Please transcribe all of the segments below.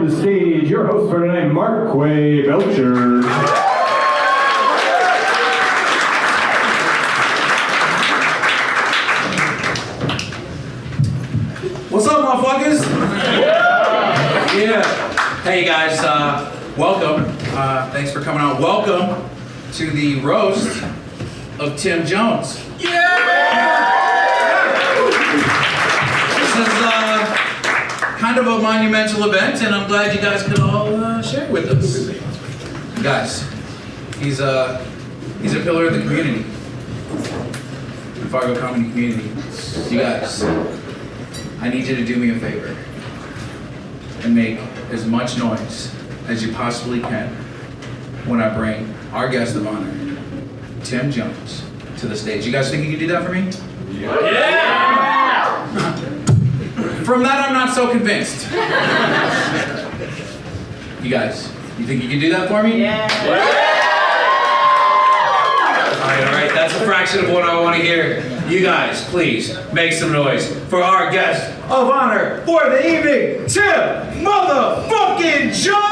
to the stage your host for tonight, Marquay, Belcher. What's up, motherfuckers? Yeah. Hey, guys. Welcome. Thanks for coming out. Welcome to the roast of Tim Jones. Yeah! This is kind of a monumental event, and I'm glad you guys could all share with us. Guys, he's a pillar of the community, the Fargo comedy community. You guys, I need you to do me a favor and make as much noise as you possibly can when I bring our guest of honor, Tim Jones, to the stage. You guys think you can do that for me? Yeah! From that, I'm not so convinced. You guys, you think you can do that for me? Yeah! All right, that's a fraction of what I want to hear. You guys, please, make some noise for our guest of honor for the evening, Tim motherfucking Jones!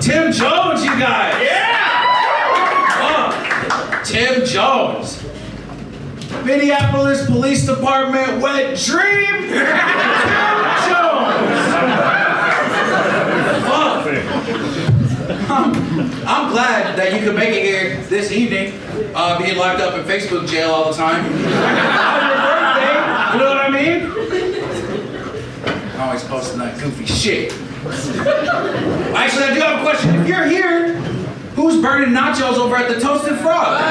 Tim Jones, you guys! Yeah! Tim Jones. Minneapolis Police Department wet dream! Tim Jones! I'm glad that you could make it here this evening, being locked up in Facebook jail all the time. On your birthday, you know what I mean? I'm always posting that goofy shit. Actually, I do have a question. If you're here, who's burning nachos over at the Toasted Frog? Oh!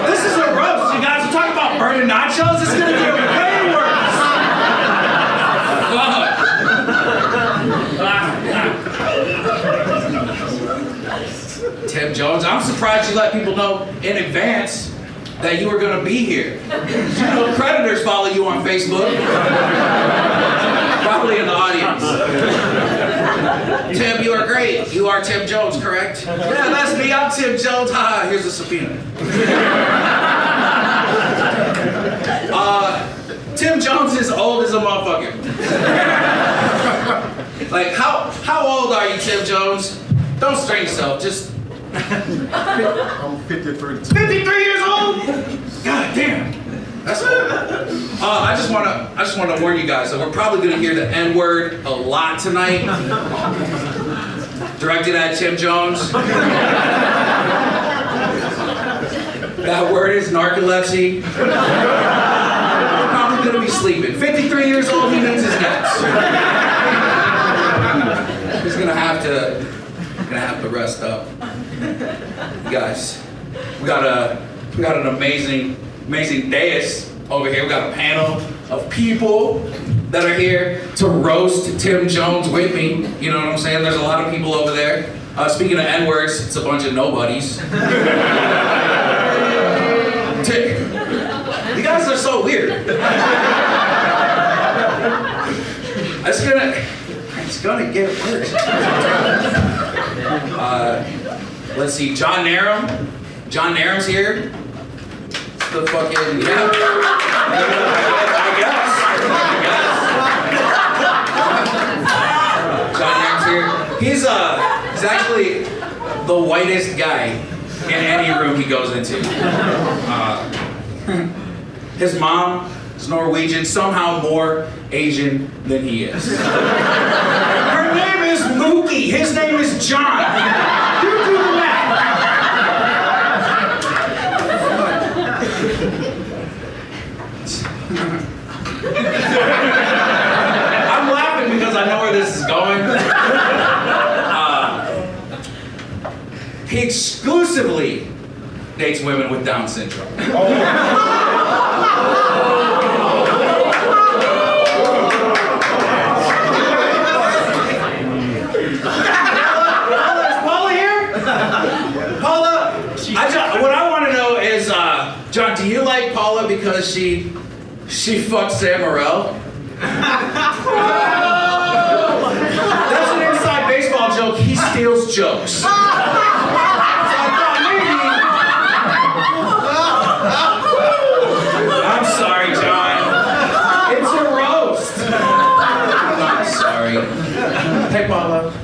This is a roast, you guys. We're talking about burning nachos. It's gonna get way worse. Tim Jones, I'm surprised you let people know in advance that you were going to be here. You know, predators follow you on Facebook. Probably in the audience. Tim, you are great. You are Tim Jones, correct? Yeah, that's me. I'm Tim Jones. Ha, here's a subpoena. Tim Jones is old as a motherfucker. Like, how old are you, Tim Jones? Don't strain yourself. Just... I'm 53. 53 years old? God damn. That's old. I just want to warn you guys that we're probably going to hear the N-word a lot tonight. Directed at Tim Jones. That word is narcolepsy. We're probably going to be sleeping. 53 years old, he needs his naps. He's going to have to rest up. You guys, we got an amazing dais over here. We got a panel of people that are here to roast Tim Jones with me. You know what I'm saying? There's a lot of people over there. Speaking of N-words, it's a bunch of nobodies. You guys are so weird. It's gonna get worse. Let's see, John Narum. John Narum's here. The fucking, yeah. I guess. John Narum's here. He's actually the whitest guy in any room he goes into. His mom is Norwegian, somehow more Asian than he is. Her name is Mookie. His name is John. You do the math. I'm laughing because I know where this is going. He exclusively dates women with Down syndrome. because she fucked Sam Morrell. That's an inside baseball joke. He steals jokes. So I thought maybe. I'm sorry, John. It's a roast. I'm sorry. Hey, Paula.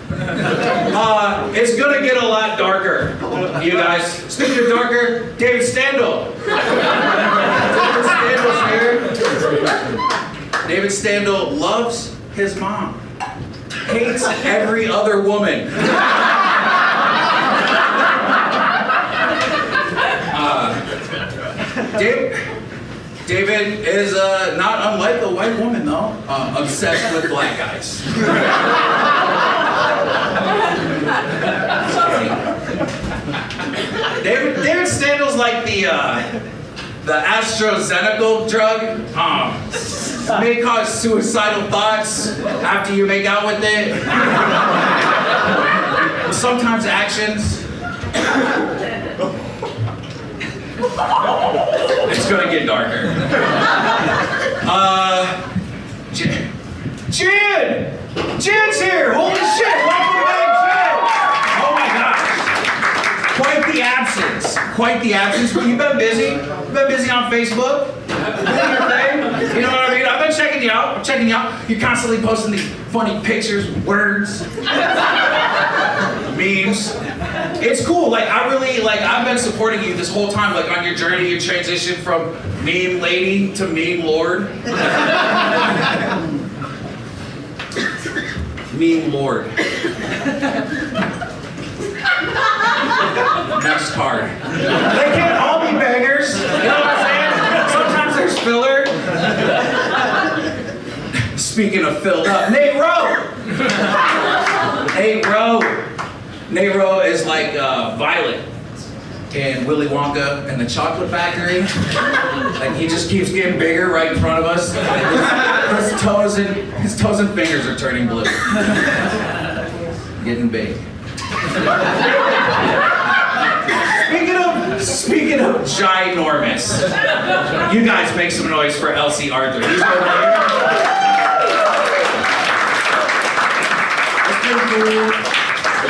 It's gonna get a lot darker, you guys. Speaking of darker, David Standal. David Standal's here. David Standal loves his mom. Hates every other woman. David is not unlike a white woman, though. Obsessed with black guys. David Standal's like the AstraZeneca drug. May cause suicidal thoughts after you make out with it. Sometimes actions. It's gonna get darker. Jen! Jen's here! Holy shit! Welcome back, Jen! Oh my gosh. Quite the absence. Quite the absence. You've been busy. You've been busy on Facebook. Doing your thing. You know what I mean? I've been checking you out. I'm checking you out. You're constantly posting these funny pictures, words, memes. It's cool. Like, I really, like, I've been supporting you this whole time, like, on your journey, your transition from meme lady to meme lord. Meme lord. Next card. They can't all be bangers. You know what I'm saying? Sometimes there's filler. Speaking of filled up, Nate Rowe. Nate Rowe. Nate Rowe is like Violet in Willy Wonka and the Chocolate Factory. Like, he just keeps getting bigger right in front of us. His toes and fingers are turning blue. Getting big. Speaking of ginormous, you guys make some noise for Elsie Arthur. He's over here. It's pretty cool.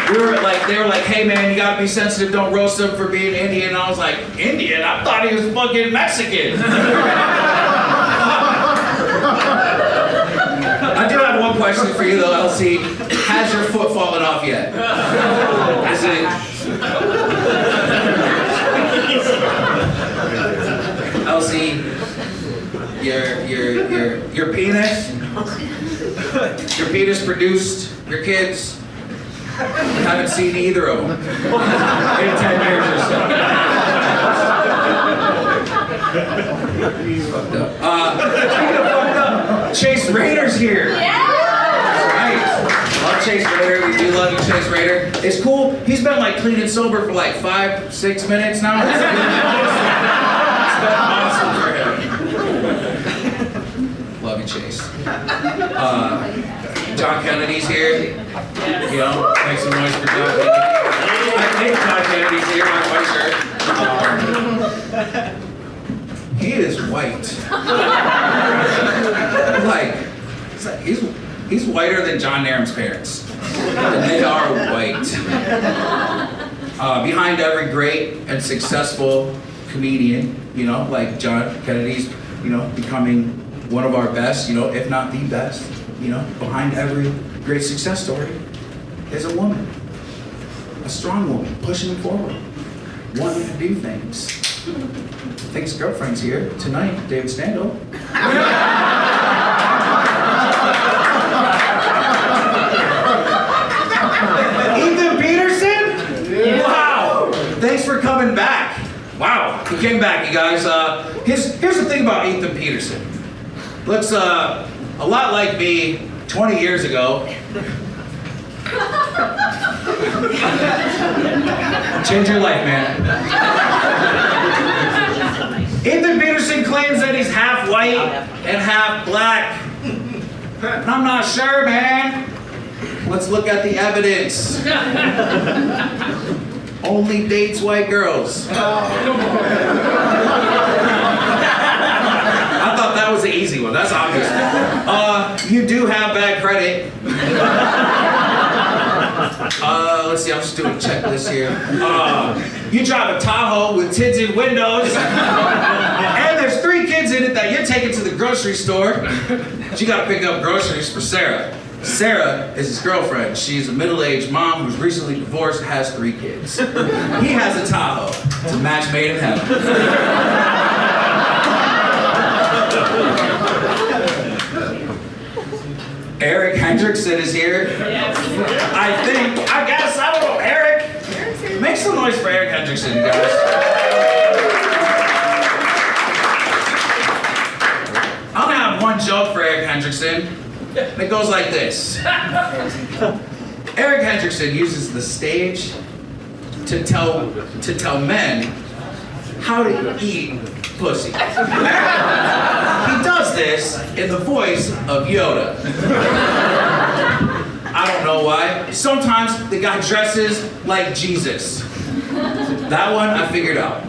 They were like, hey man, you gotta be sensitive, don't roast him for being Indian. And I was like, Indian? I thought he was fucking Mexican. I do have one question for you though, Elsie. Has your foot fallen off yet? Is it? Elsie, your penis produced your kids. Haven't seen either of them in 10 years or so. Fucked up. Speaking of fucked up, Chase Raeder's here. Yeah! Right. Love Chase Raeder. We do love you, Chase Raeder. It's cool. He's been like clean and sober for like 5-6 minutes now. It's been awesome for him. Love you, Chase. John Kennedy's here. You know, make some noise for John Kennedy. I think John Kennedy's here, my white shirt. He is white. He's whiter than John Narum's parents. And they are white. Behind every great and successful comedian, you know, like John Kennedy's, you know, becoming one of our best, you know, if not the best, you know, behind every great success story is a woman. A strong woman, pushing him forward, wanting to do things. I think his girlfriend's here tonight, David Standal. Ethan Peterson? Yeah. Wow! Thanks for coming back. Wow, he came back, you guys. Here's the thing about Ethan Peterson. Looks a lot like me 20 years ago. Change your life, man. Ethan Peterson claims that he's half white and half black. And I'm not sure, man. Let's look at the evidence. Only dates white girls. was the easy one. That's obvious. You do have bad credit. Let's see. I'm just doing a checklist here. You drive a Tahoe with tinted windows, and there's 3 kids in it that you're taking to the grocery store. But you gotta pick up groceries for Sarah. Sarah is his girlfriend. She's a middle-aged mom who's recently divorced and has 3 kids. He has a Tahoe. It's a match made in heaven. Eric Hendrickson is here. I guess, I don't know, Eric. Make some noise for Eric Hendrickson, guys. I'm gonna have one joke for Eric Hendrickson. It goes like this. Eric Hendrickson uses the stage to tell men how to eat pussy. He does this in the voice of Yoda. I don't know why. Sometimes the guy dresses like Jesus. That one I figured out.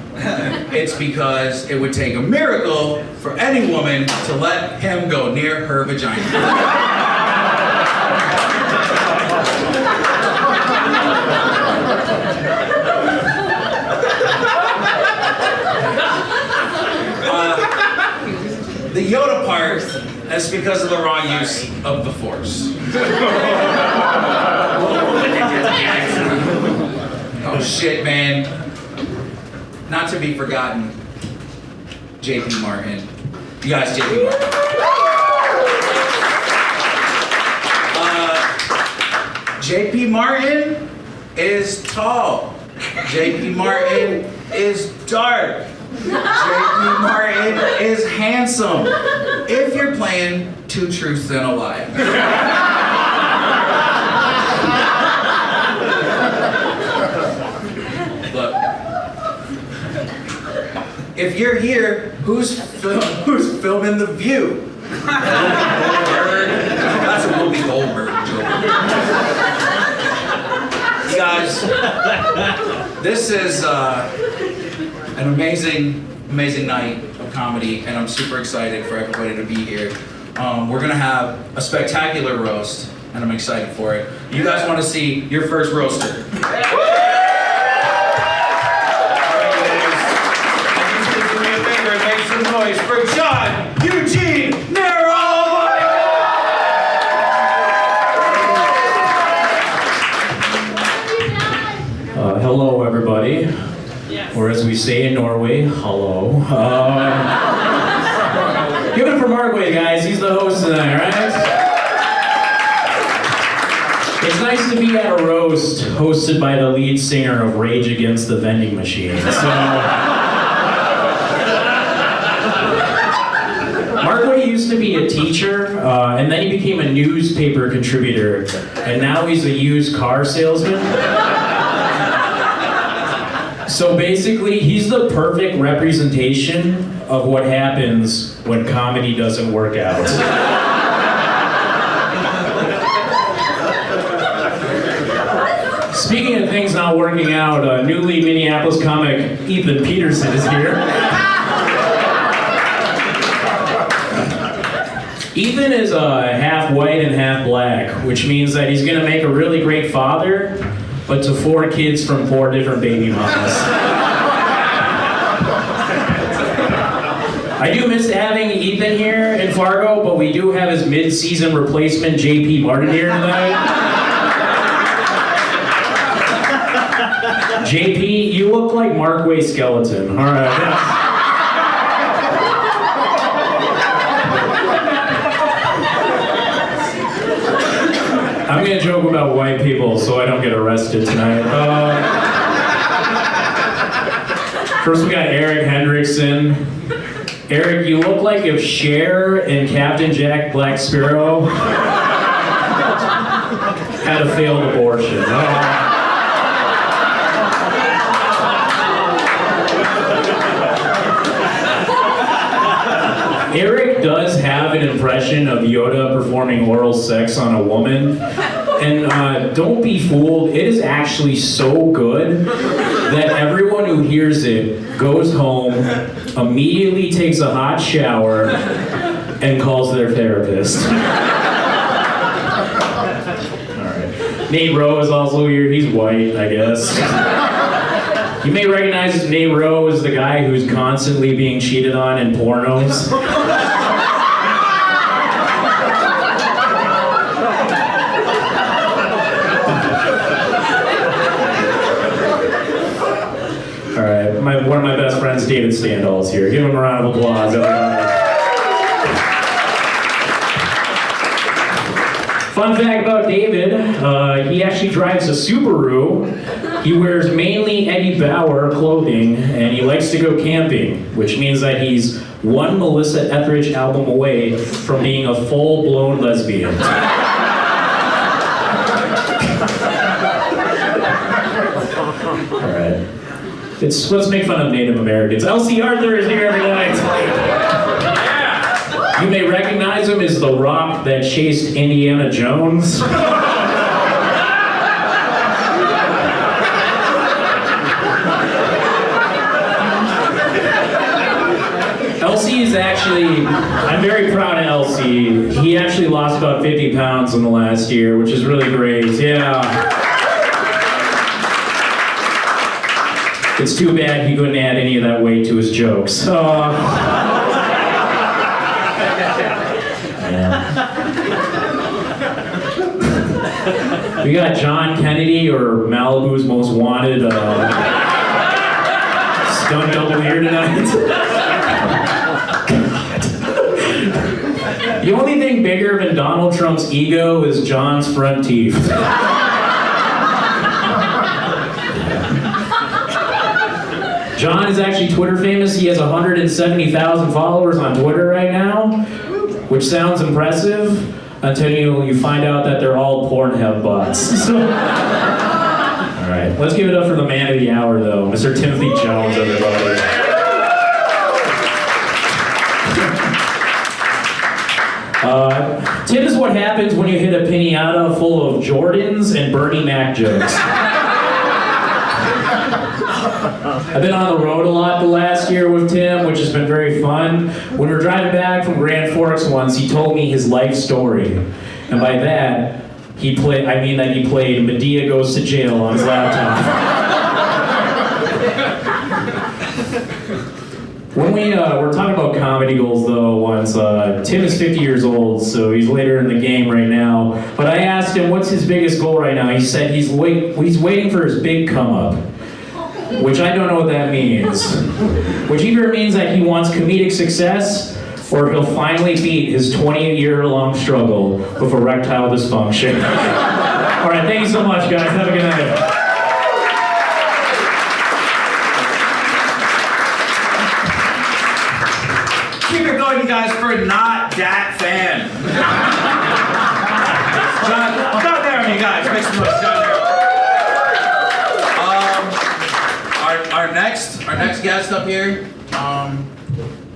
It's because it would take a miracle for any woman to let him go near her vagina. The Yoda part is because of the wrong use of the Force. Oh shit, man. Not to be forgotten, J.P. Martin. You guys, J.P. Martin. J.P. Martin is tall. J.P. Martin is dark. J.P. Martin is handsome. If you're playing 2 Truths and a Lie. Look, if you're here, who's filming The View? That's a Whoopi Goldberg joke. You guys, this is an amazing night of comedy, and I'm super excited for everybody to be here. We're gonna have a spectacular roast, and I'm excited for it. You guys want to see your first roaster? Make some noise for John Eugene Narum! Hello, everybody. Or as we say in Norway, hello. Give it for Marquay, guys. He's the host tonight, right? It's nice to be at a roast hosted by the lead singer of Rage Against the Vending Machine. So, Marquay used to be a teacher, and then he became a newspaper contributor, and now he's a used car salesman. So basically, he's the perfect representation of what happens when comedy doesn't work out. Speaking of things not working out, newly Minneapolis comic Ethan Peterson is here. Ethan is half white and half black, which means that he's going to make a really great father, but to 4 kids from 4 different baby mamas. I do miss having Ethan here in Fargo, but we do have his mid-season replacement, J.P. Martin, here tonight. JP, you look like Marquay skeleton. All right. I'm gonna joke about white people so I don't get arrested tonight. First we got Eric Hendrickson. Eric, you look like if Cher and Captain Jack Black Sparrow had a failed abortion. Eric does have an impression of Yoda performing oral sex on a woman, and don't be fooled, it is actually so good that everyone who hears it goes home, immediately takes a hot shower, and calls their therapist. Alright. Nate Rowe is also here. He's white, I guess. You may recognize Nate Rowe as the guy who's constantly being cheated on in pornos. Alright, one of my best friends, David Standal, is here. Give him a round of applause, everybody. Fun fact about David, he actually drives a Subaru. He wears mainly Eddie Bauer clothing, and he likes to go camping, which means that he's one Melissa Etheridge album away from being a full-blown lesbian. Alright. Let's make fun of Native Americans. Elsie Arthur is here every night. Yeah. You may recognize him as the rock that chased Indiana Jones. Elsie is actually, I'm very proud of Elsie. He actually lost about 50 pounds in the last year, which is really great. Yeah. It's too bad he couldn't add any of that weight to his jokes. Yeah. We got John Kennedy, or Malibu's most wanted stunt double here tonight. The only thing bigger than Donald Trump's ego is John's front teeth. John is actually Twitter famous. He has 170,000 followers on Twitter right now, which sounds impressive until you find out that they're all Pornhub bots. So, all right, let's give it up for the man of the hour, though, Mr. Timothy Jones, everybody. Tim is what happens when you hit a piñata full of Jordans and Bernie Mac jokes. I've been on the road a lot the last year with Tim, which has been very fun. When we were driving back from Grand Forks once, he told me his life story. And by that, he played Medea Goes to Jail on his laptop. When we were talking about comedy goals, though, once, Tim is 50 years old, so he's later in the game right now. But I asked him, what's his biggest goal right now? He said he's waiting for his big come-up. Which I don't know what that means. Which either means that he wants comedic success, or he'll finally beat his 20-year-long struggle with erectile dysfunction. All right, thank you so much, guys. Have a good night. Keep it going, you guys, for Not That Fan. John there, you guys. Make some noise, John there. Our next guest up here,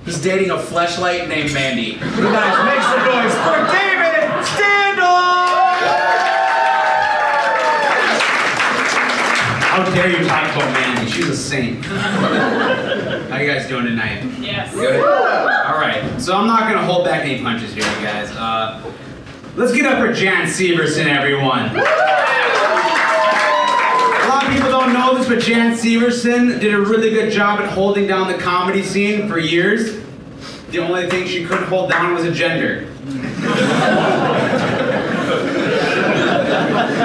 he's dating a fleshlight named Mandy. You guys, make some noise for David Standal! How dare you talk about Mandy? She's a saint. How you guys doing tonight? Yes. Good? Alright, so I'm not gonna hold back any punches here, you guys. Let's get up for Jan Syverson, everyone. A lot of people don't know this, but Jan Syverson did a really good job at holding down the comedy scene for years. The only thing she couldn't hold down was a gender.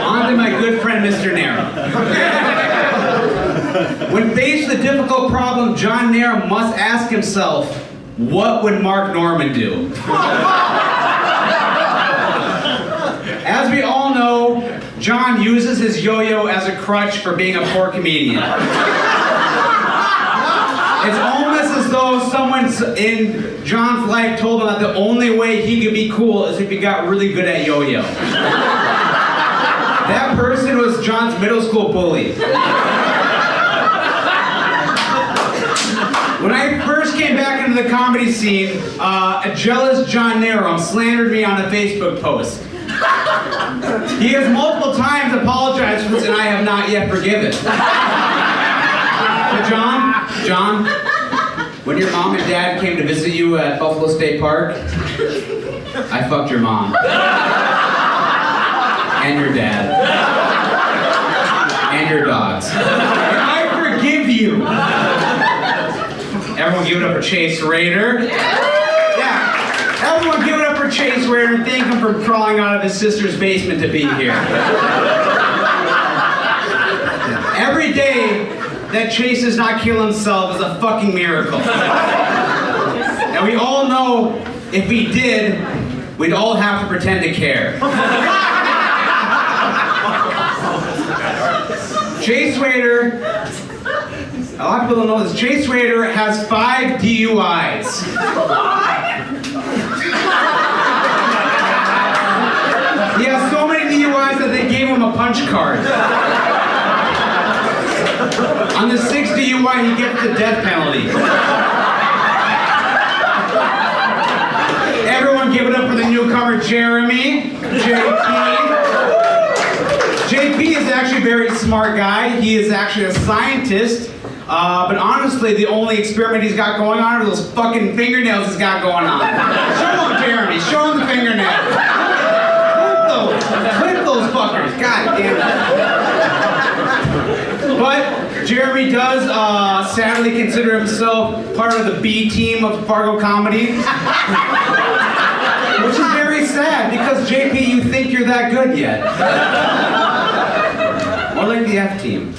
On to my good friend, Mr. Narum. When faced with a difficult problem, John Narum must ask himself, what would Mark Norman do? As we all know, John uses his yo-yo as a crutch for being a poor comedian. It's almost as though someone in John's life told him that the only way he could be cool is if he got really good at yo-yo. That person was John's middle school bully. When I first came back into the comedy scene, a jealous John Narum slandered me on a Facebook post. He has multiple times apologized for this, and I have not yet forgiven. But John, When your mom and dad came to visit you at Buffalo State Park, I fucked your mom. And your dad. And your dogs. And I forgive you. Everyone give it up for Chase Raeder. Yeah. Everyone give it up for Chase Raeder and thank him for crawling out of his sister's basement to be here. Every day that Chase does not kill himself is a fucking miracle. And we all know if he did, we'd all have to pretend to care. Chase Raeder, a lot of people don't know this, Chase Raeder has 5 DUIs. He has so many DUIs that they gave him a punch card. On the 6th DUI, he gets the death penalty. Everyone give it up for the newcomer, Jeremy. JP is actually a very smart guy. He is actually a scientist. But honestly, the only experiment he's got going on are those fucking fingernails he's got going on. Show him, Jeremy. Show him the fingernails. Clip those fuckers. God damn it. But Jeremy does sadly consider himself part of the B team of Fargo comedy. Which is very sad because JP, you think you're that good yet. More like the F team.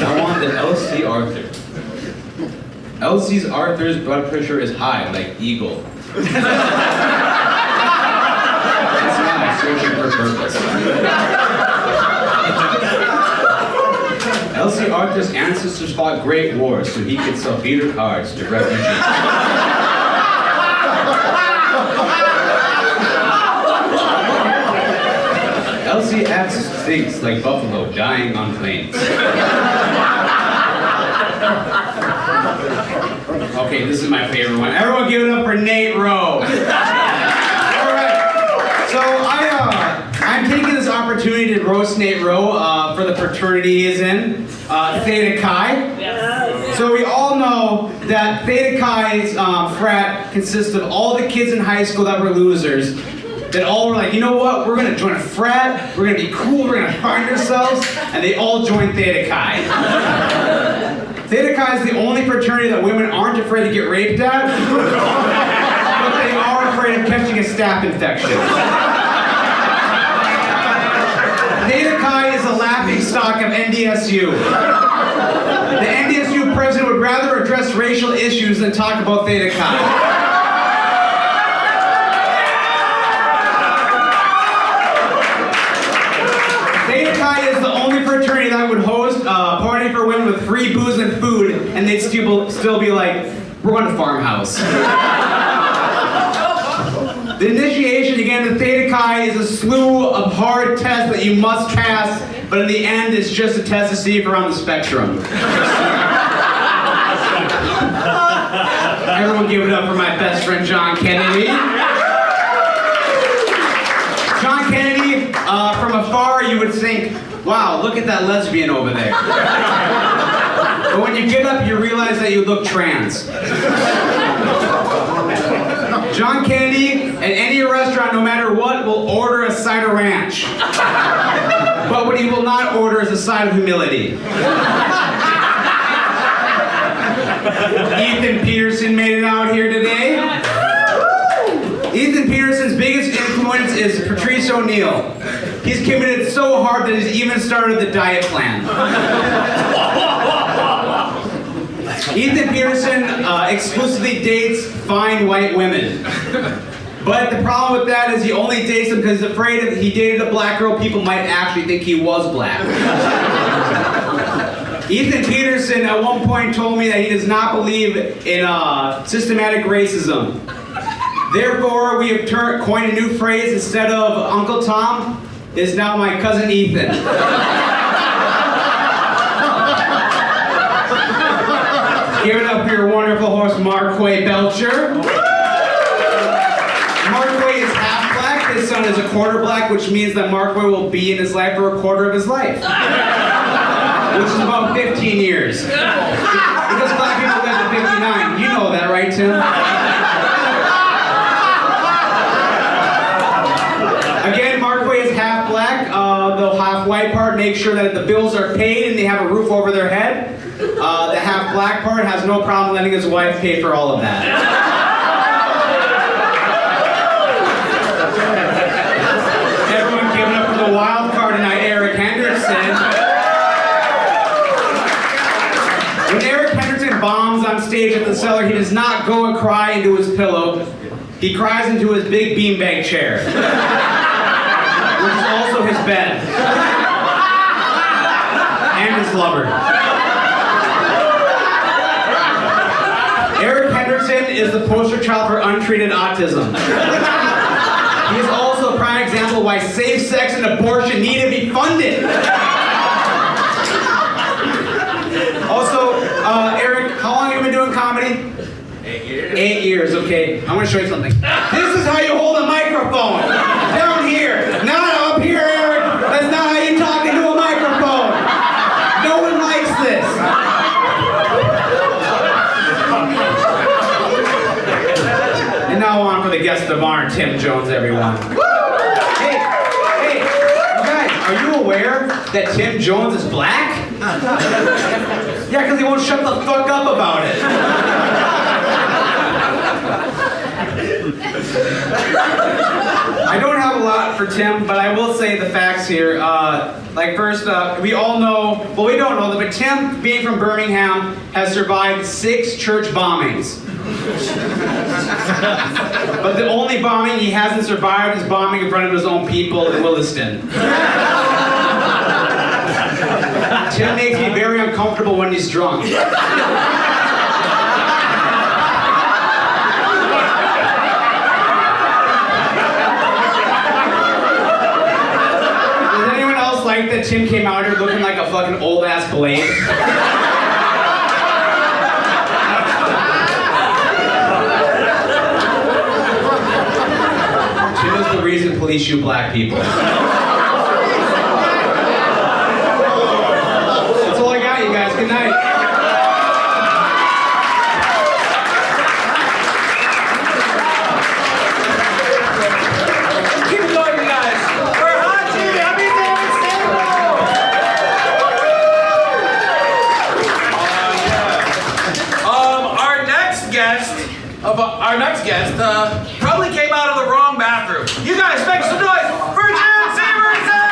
I want the LC Arthur. LC's Arthur's blood pressure is high, like Eagle. That's why searching for purpose. LC Arthur's ancestors fought great wars so he could sell beater cards to refugees. LC acts stinks like buffalo dying on plains. Okay, this is my favorite one. Everyone give it up for Nate Rowe. Alright, so I'm taking this opportunity to roast Nate Rowe for the fraternity he is in, Theta Chi. Yes. So we all know that Theta Chi's frat consists of all the kids in high school that were losers, that all were like, you know what, we're gonna join a frat, we're gonna be cool, we're gonna find ourselves, and they all joined Theta Chi. Theta Chi is the only fraternity that women aren't afraid to get raped at, but they are afraid of catching a staph infection. Theta Chi is a laughingstock of NDSU. The NDSU president would rather address racial issues than talk about Theta Chi. Theta Chi is the only fraternity that would host a party for women with free booze and food, and they'd still be like, we're going to farmhouse. The initiation to get into Theta Chi is a slew of hard tests that you must pass, but in the end, it's just a test to see if you're on the spectrum. Everyone give it up for my best friend, John Kennedy. John Kennedy, from afar, you would think, wow, look at that lesbian over there. But when you get up, you realize that you look trans. John Kennedy, at any restaurant, no matter what, will order a side of ranch. But what he will not order is a side of humility. Ethan Peterson made it out here today. Ethan Peterson's biggest influence is Patrice O'Neill. He's committed so hard that he's even started the diet plan. Ethan Peterson exclusively dates fine white women. But the problem with that is he only dates them because he's afraid if he dated a black girl, people might actually think he was black. Ethan Peterson at one point told me that he does not believe in systematic racism. Therefore, we have coined a new phrase. Instead of Uncle Tomm, is now my cousin Ethan. Give it up for your wonderful horse, Marquay Belcher. Marquay is half black. His son is a quarter black, which means that Marquay will be in his life for a quarter of his life. which is about 15 years. Because black people live to 59. You know that, right, Tim? Again, Marquay is half black. The half white part makes sure that the bills are paid and they have a roof over their head. The half black part has no problem letting his wife pay for all of that. Everyone giving up for the wild card tonight, Eric Hendrickson. When Eric Henderson bombs on stage at the Cellar, he does not go and cry into his pillow. He cries into his big beanbag chair, which is also his bed. And his lover. Eric Henderson is the poster child for untreated autism. He is also a prime example of why safe sex and abortion need to be funded. Also, Eric, how long have you been doing comedy? 8 years. 8 years, okay. I'm gonna show you something. This is how you hold a microphone. Down here. Not up here, Eric. That's not how you talk into a microphone. No one likes this. And now on for the guest of honor, Tim Jones, everyone. Hey, you guys, are you aware that Tim Jones is black? Yeah, because he won't shut the fuck up about it. I don't have a lot for Tim, but I will say the facts here. First, we all know, well, we don't know, but Tim, being from Birmingham, has survived 6 church bombings. But the only bombing he hasn't survived is bombing in front of his own people in Williston. Tim makes me very uncomfortable when he's drunk. Does anyone else like that Tim came out here looking like a fucking old ass blade? Tim is the reason police shoot black people. That's all I got, you guys. Good night. Keep it going, you guys. We're hot, team. Happy David Our next guest probably came out of the wrong bathroom. You guys make some noise for Syverson!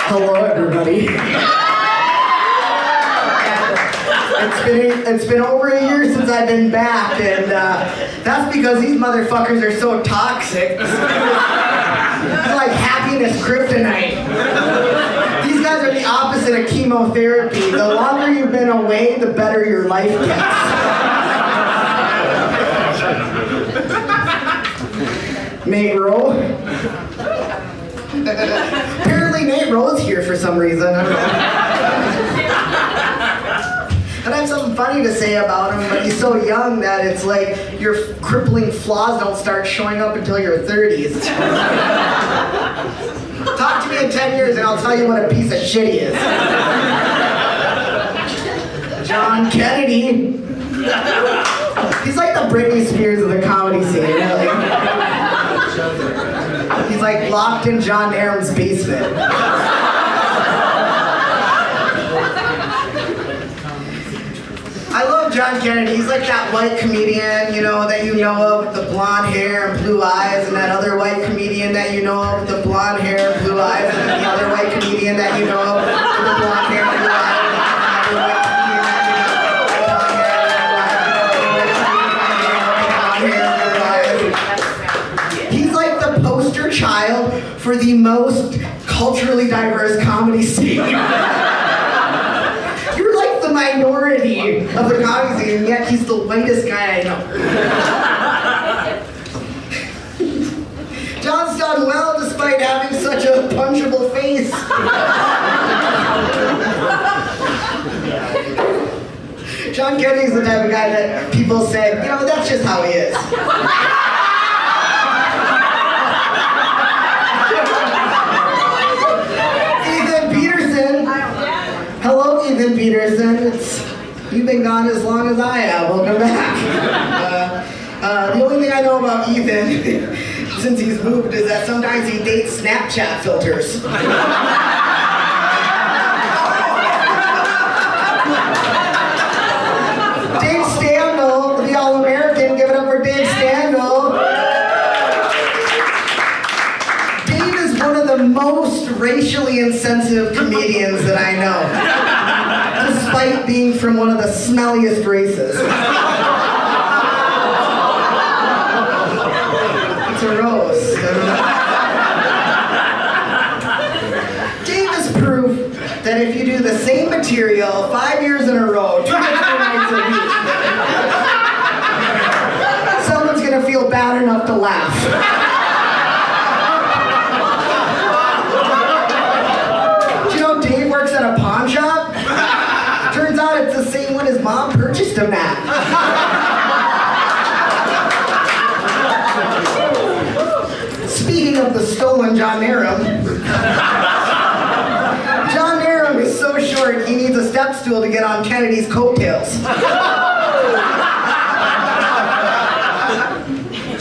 Hello, everybody. It's been over a year since I've been back, and that's because these motherfuckers are so toxic. It's like happiness kryptonite. These guys are the opposite of chemotherapy. The longer you've been away, the better your life gets. Nate Rowe. Apparently Nate Rowe's here for some reason. I don't know. And I have something funny to say about him, but he's so young that it's like your crippling flaws don't start showing up until your 30s. Talk to me in 10 years and I'll tell you what a piece of shit he is. John Kennedy. He's like the Britney Spears of the comedy scene, really. He's like locked in John Narum's basement. I love John Kennedy. He's like that white comedian, you know, that you know of with the blonde hair and blue eyes, and that other white comedian that you know of with the blonde hair and blue eyes, and then the other white comedian that you know of with the blonde hair and blue eyes. He's like the poster child for the most culturally diverse comedy scene. You're like the minority of the comedy scene, and yet he's the whitest guy I know. John's done well despite having such a punchable face. John Kennedy's the type of guy that people say, you know, that's just how he is. Ethan Peterson. You've been gone as long as I have. Welcome back. The only thing I know about Ethan, since he's moved, is that sometimes he dates Snapchat filters. Dave Standal, the All-American. Give it up for Dave Standal. Dave is one of the most racially insensitive comedians that I know, despite being from one of the smelliest races. It's a roast. Dave is proof that if you do the same material 5 years in a row, 2 nights a week, someone's gonna feel bad enough to laugh. Do you know Dave works at a pawn shop? Turns out it's the same one his mom purchased him at. Speaking of the stolen John Narum, John Narum is so short he needs a step stool to get on Kennedy's coattails.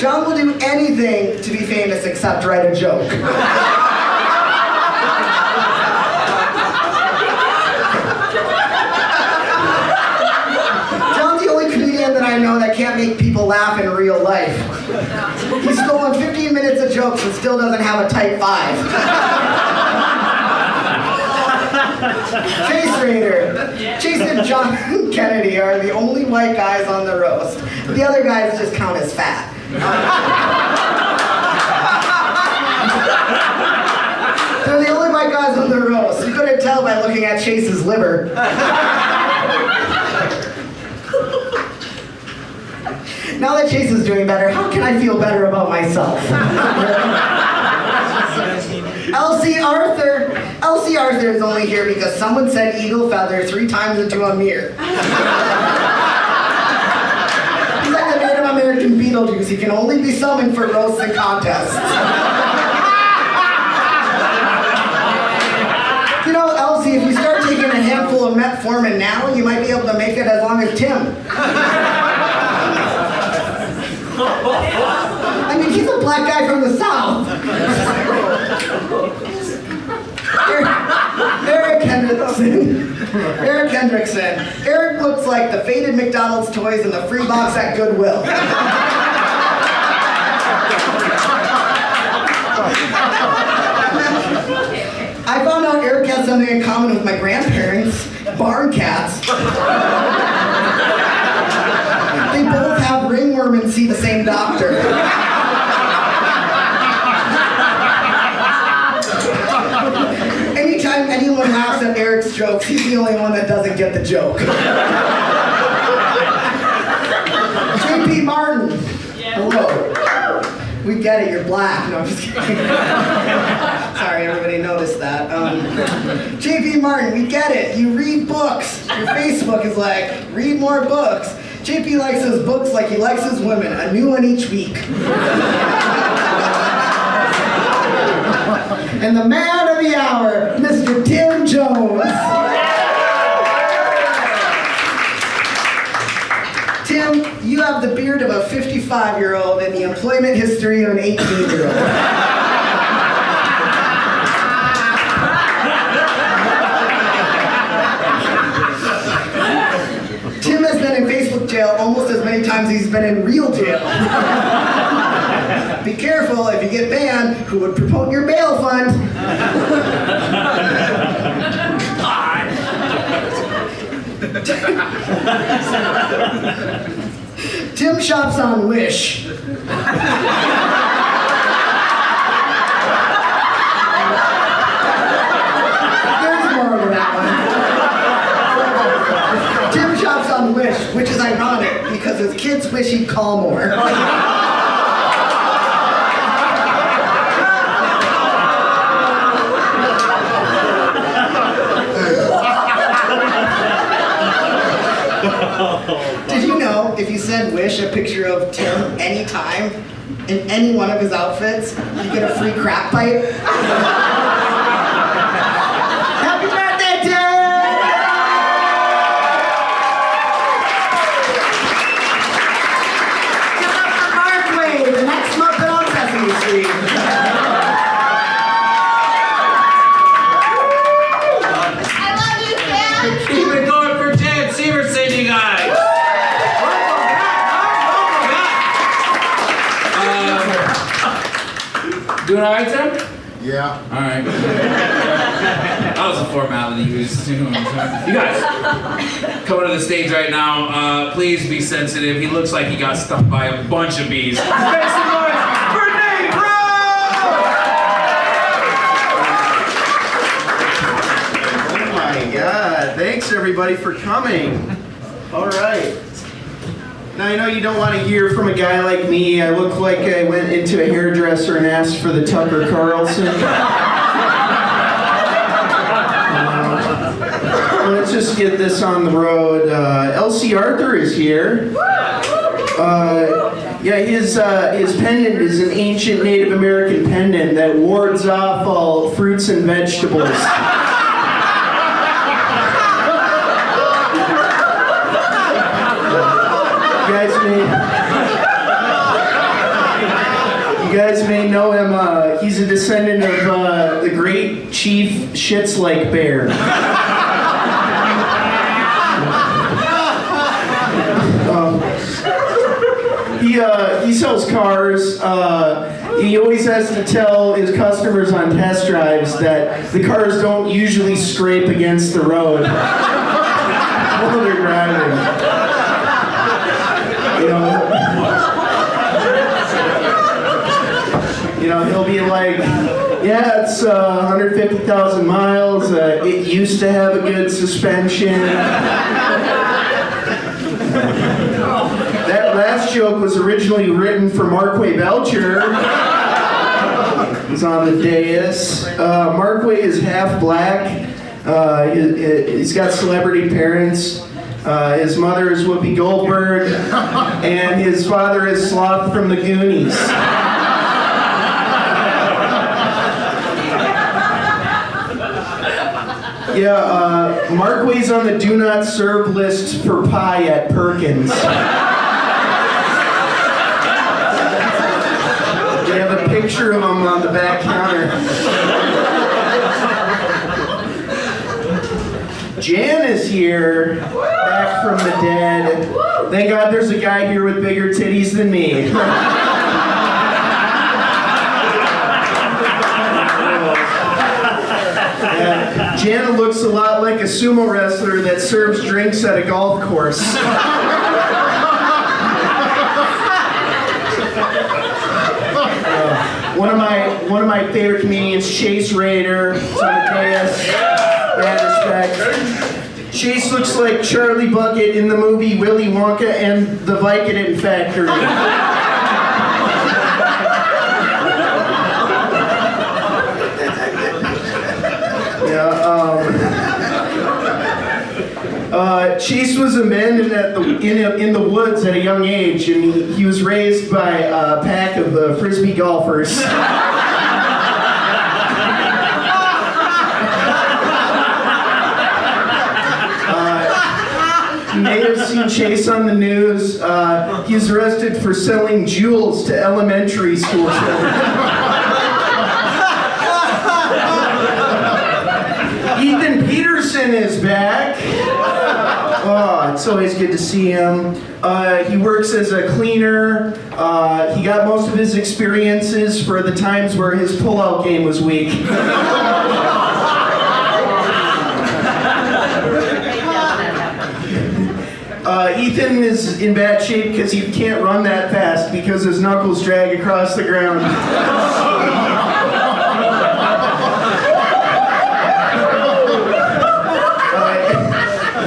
John will do anything to be famous except write a joke. John's the only comedian that I know that can't make people laugh in real life. He's stolen 15 minutes of jokes and still doesn't have a type 5. Raeder. Chase and John Kennedy are the only white guys on the roast. The other guys just count as fat. They're the only white guys on the roast. You couldn't tell by looking at Chase's liver. Now that Chase is doing better, how can I feel better about myself? L.C. Arthur is only here because someone said eagle feather 3 times into a mirror. He's like the Native American Beetlejuice. He can only be summoned for roasts and contests. You know, Elsie, if you start taking a handful of metformin now, you might be able to make it as long as Tim. I mean, he's a black guy from the South. Eric Hendrickson. Eric looks like the faded McDonald's toys in the free box at Goodwill. I found out Eric has something in common with my grandparents, barn cats. They both have ringworm and see the same doctor. Anytime anyone laughs at Eric's jokes, he's the only one that doesn't get the joke. J.P. Martin. Hello. We get it, you're black. No, I'm just kidding. Sorry, everybody noticed that. J.P. Martin, we get it. You read books. Your Facebook is like, read more books. JP likes his books like he likes his women, a new one each week. And the man of the hour, Mr. Tim Jones. Tim, you have the beard of a 55-year-old and the employment history of an 18-year-old. Tim has been in Facebook jail almost as many times as he's been in real jail. Be careful, if you get banned, who would promote your bail fund? Tim shops on Wish. There's more of that one. Tim shops on Wish, which is ironic because his kids wish he'd call more. Did you know if you send Wish a picture of Tim anytime in any one of his outfits, you get a free crack pipe? Happy birthday, Tim! doing all right, Tim? Yeah. All right. That was a formality. You guys, coming to the stage right now. Please be sensitive. He looks like he got stung by a bunch of bees. Make some noise for Nate Oh my God, thanks everybody for coming. All right. Now I know you don't want to hear from a guy like me. I look like I went into a hairdresser and asked for the Tucker Carlson. Let's just get this on the road. L.C. Arthur is here. Yeah, his pendant is an ancient Native American pendant that wards off all fruits and vegetables. You guys may know him. He's a descendant of the great Chief Shits-like Bear. He sells cars. He always has to tell his customers on test drives that the cars don't usually scrape against the road while they're driving. He'll be like, yeah, it's 150,000 miles. It used to have a good suspension. That last joke was originally written for Marquay Belcher. He's on the dais. Marquay is half black. He's got celebrity parents. His mother is Whoopi Goldberg, and his father is Sloth from the Goonies. Yeah, Marquay's on the do not serve list for pie at Perkins. They have a picture of him on the back counter. Jan is here, back from the dead. Thank God there's a guy here with bigger titties than me. Jan looks a lot like a sumo wrestler that serves drinks at a golf course. One of my favorite comedians, Chase Raeder, is on the dais. Bad respect. Chase looks like Charlie Bucket in the movie Willy Wonka and the Vicodin Factory. Chase was abandoned in the woods at a young age, and he was raised by a pack of frisbee golfers. You may have seen Chase on the news. He was arrested for selling jewels to elementary school children. Ethan Peterson is back. Oh, it's always good to see him. He works as a cleaner. He got most of his experiences for the times where his pull-out game was weak. Ethan is in bad shape because he can't run that fast because his knuckles drag across the ground.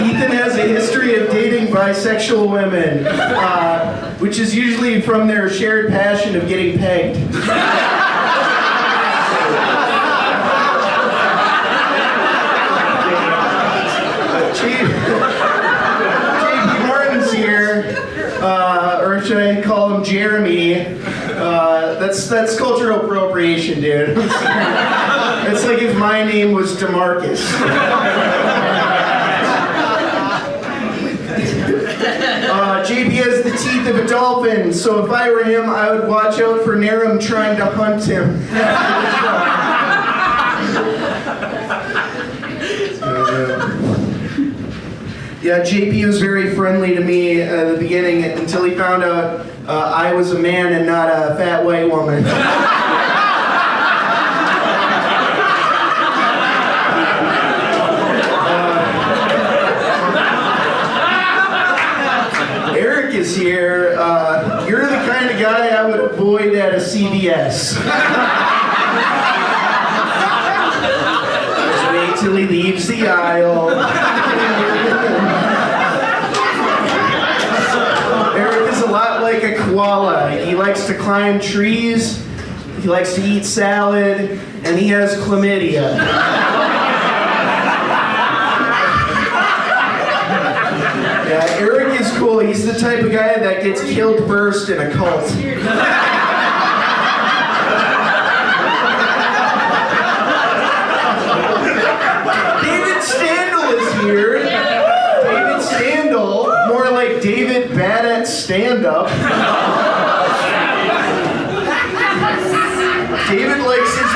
Ethan has a history of dating bisexual women, which is usually from their shared passion of getting pegged. J.P. Martin's here, or should I call him Jeremy? That's cultural appropriation, dude. It's like if my name was DeMarcus. JP has the teeth of a dolphin, so if I were him, I would watch out for Narum trying to hunt him. Yeah, JP was very friendly to me at the beginning until he found out I was a man and not a fat white woman. is here. You're the kind of guy I would avoid at a CVS. Just wait till he leaves the aisle. Eric is a lot like a koala. He likes to climb trees, he likes to eat salad, and he has chlamydia. Yeah, Eric is cool. He's the type of guy that gets killed first in a cult. David Standal is here. David Standal, more like David bad at stand-up. David likes his...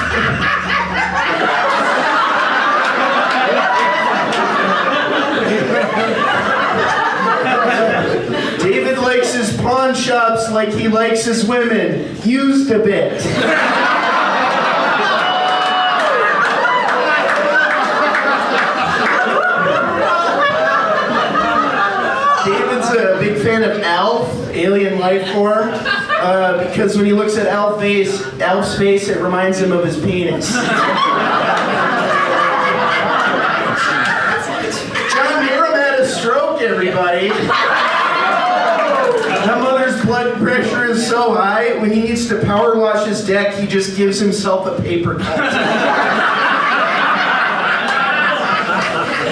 David likes his pawn shops like he likes his women, used a bit. David's a big fan of Alf, alien life form, because when he looks at Alf's face, it reminds him of his penis. John Narum had a stroke, everybody. That mother's blood pressure is so high, when he needs to power wash his deck, he just gives himself a paper cut.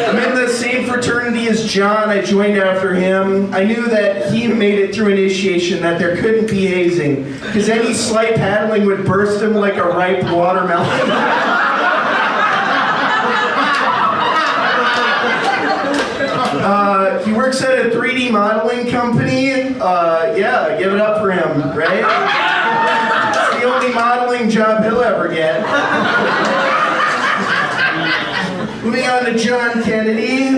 I'm in the same fraternity as John. I joined after him. I knew that he made it through initiation, that there couldn't be hazing, because any slight paddling would burst him like a ripe watermelon. He works at a 3D modeling company. Yeah, give it up for him, right? It's the only modeling job he'll ever get. Moving on to John Kennedy.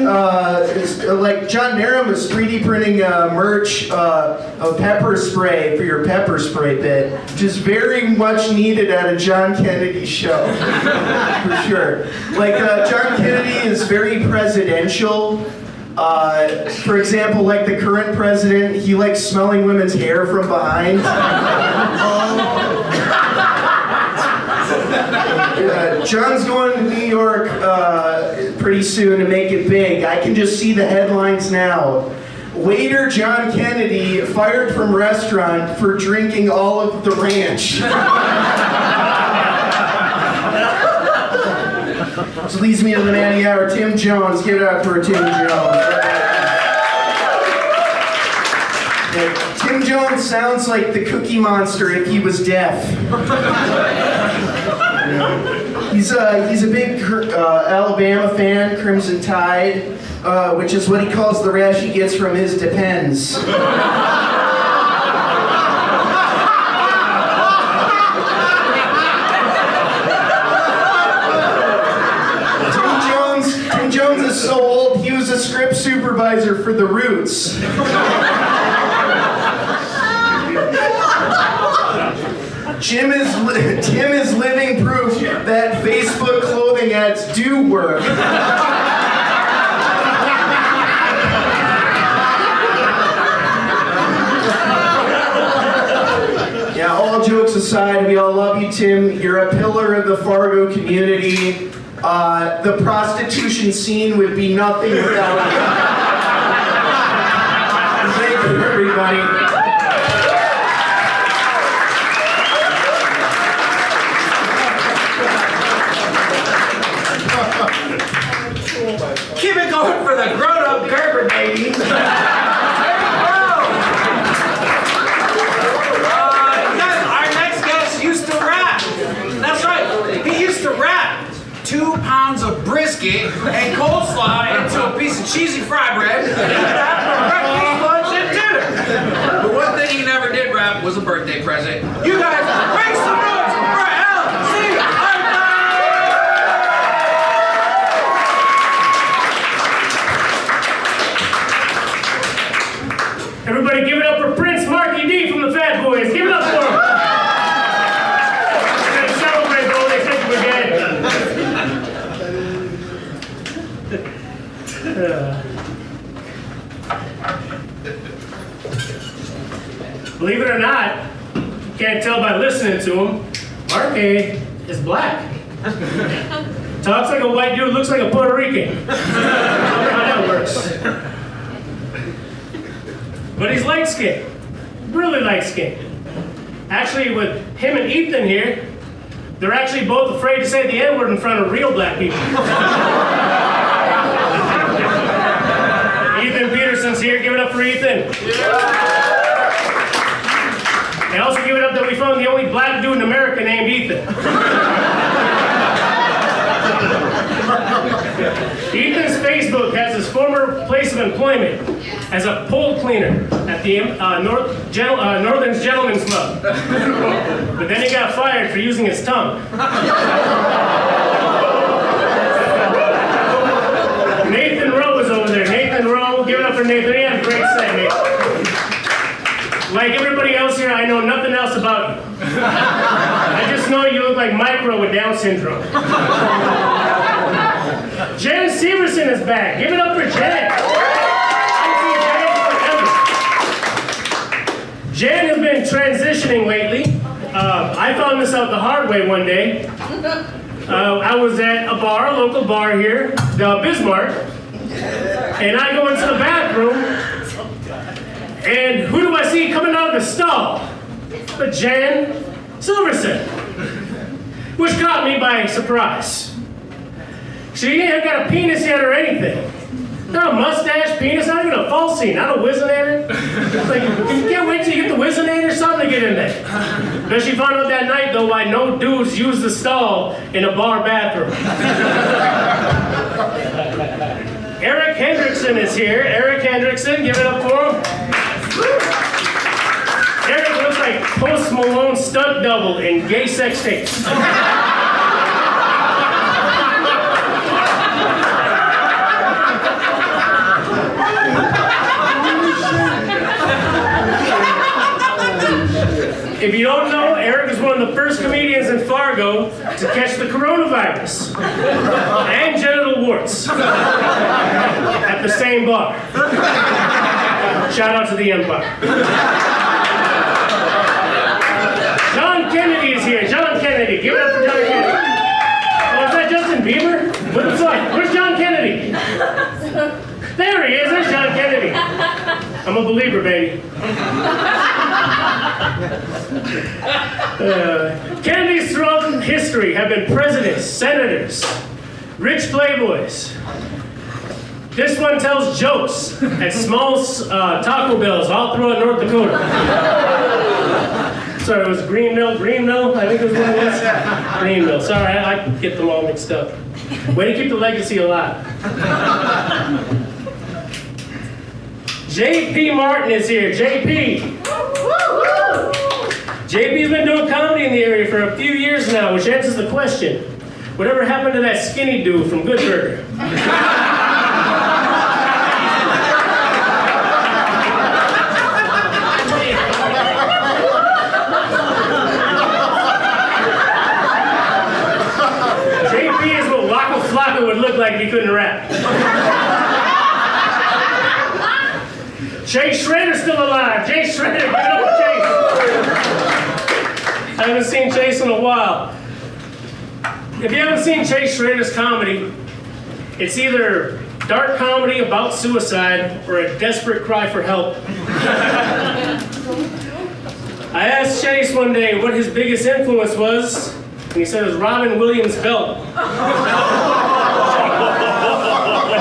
Like John Narum was 3D printing merch of pepper spray for your pepper spray bit, which is very much needed at a John Kennedy show, for sure. Like John Kennedy is very presidential. For example, like the current president, he likes smelling women's hair from behind. John's going to New York pretty soon to make it big. I can just see the headlines now. Waiter John Kennedy fired from restaurant for drinking all of the ranch. Which leads me to the man of the hour, Tim Jones. Give it up for Tim Jones. Tim Jones sounds like the Cookie Monster if he was deaf. He's a big Alabama fan, Crimson Tide, which is what he calls the rash he gets from his Depends. Tim Jones is so old, he was a script supervisor for The Roots. Tim is living proof that Facebook clothing ads do work. Yeah, all jokes aside, we all love you, Tim. You're a pillar of the Fargo community. The prostitution scene would be nothing without you. Thank you, everybody. Keep it going for the grown-up Gerber, baby. Our next guest used to rap. That's right. He used to rap 2 pounds of brisket and coleslaw into a piece of cheesy fry bread. Breakfast, lunch, and dinner. But one thing he never did rap was a birthday present. You guys, make some noise for LC. Everybody give it up for Prince Marquay from the Fat Boys. Give it up for him. We're going to celebrate, bro. They said you were dead. Believe it or not, can't tell by listening to him, Marquay is black. Talks like a white dude, looks like a Puerto Rican. I don't know how that works. But he's light-skinned. Really light-skinned. Actually, with him and Ethan here, they're actually both afraid to say the N-word in front of real black people. Ethan Peterson's here. Give it up for Ethan. And also give it up that we found the only black dude in America named Ethan. Ethan's Facebook has his former place of employment as a pole cleaner at the Northern Gentlemen's Club. But then he got fired for using his tongue. Nathan Rowe is over there. Nathan Rowe, give it up for Nathan. He had a great set, Nathan. Like everybody else here, I know nothing else about you. I just know you look like Micro with Down syndrome. Jen Syverson is back. Give it up for Jen. Jen has been transitioning lately. I found this out the hard way one day. I was at a bar, a local bar here, the Bismarck, and I go into the bathroom, and who do I see coming out of the stall? But Jen Syverson, which caught me by surprise. She ain't got a penis yet or anything. Not a mustache, penis, not even a falsie, not a Whizzinator. Like, you can't wait till you get the Whizzinator, something to get in there. But she found out that night, though, why no dudes use the stall in a bar bathroom. Eric Hendrickson is here. Eric Hendrickson, give it up for him. Eric looks like Post Malone's stunt double in Gay Sex Tapes. If you don't know, Eric is one of the first comedians in Fargo to catch the coronavirus and genital warts at the same bar. Shout out to the Empire. John Kennedy is here. John Kennedy. Give it up for John Kennedy. Oh, is that Justin Bieber? What the fuck? Where's John Kennedy? There he is. There's John Kennedy. I'm a believer, baby. Kennedys throughout history have been presidents, senators, rich playboys. This one tells jokes at small Taco Bells all throughout North Dakota. Sorry, it was Greenville? I think it was what it was. Greenville. Sorry, I get them all mixed up. Way to keep the legacy alive. J.P. Martin is here. J.P. JP's been doing comedy in the area for a few years now, which answers the question, whatever happened to that skinny dude from Good Burger? JP is what Waka Flocka would look like if he couldn't rap. Chase Schrader's still alive. Chase Schrader, give it up for Chase. I haven't seen Chase in a while. If you haven't seen Chase Schrader's comedy, it's either dark comedy about suicide or a desperate cry for help. I asked Chase one day what his biggest influence was, and he said it was Robin Williams' belt. But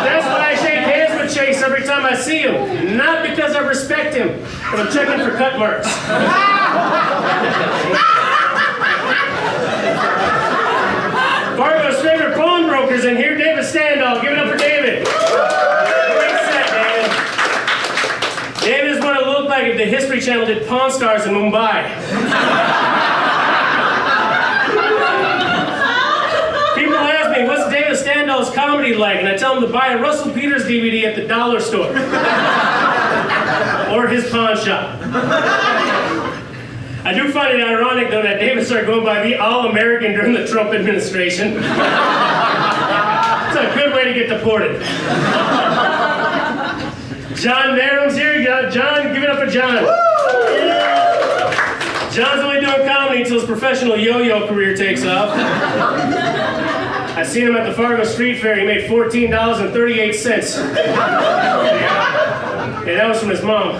that's why I shake hands with Chase every time I see him. Not because I respect him, but I'm checking for cut marks. Fargo's favorite pawnbroker's in here, David Standal. Give it up for David. Great set, David. David is what it looked like if the History Channel did Pawn Stars in Mumbai. People ask me, what's David Standal's comedy like? And I tell them to buy a Russell Peters DVD at the dollar store. Or his pawn shop. I do find it ironic, though, that David started going by the All-American during the Trump administration. It's a good way to get deported. John Narum's here. John, give it up for John. Woo! Yeah. John's only doing comedy until his professional yo-yo career takes off. I seen him at the Fargo Street Fair. He made $14.38. And that was from his mom.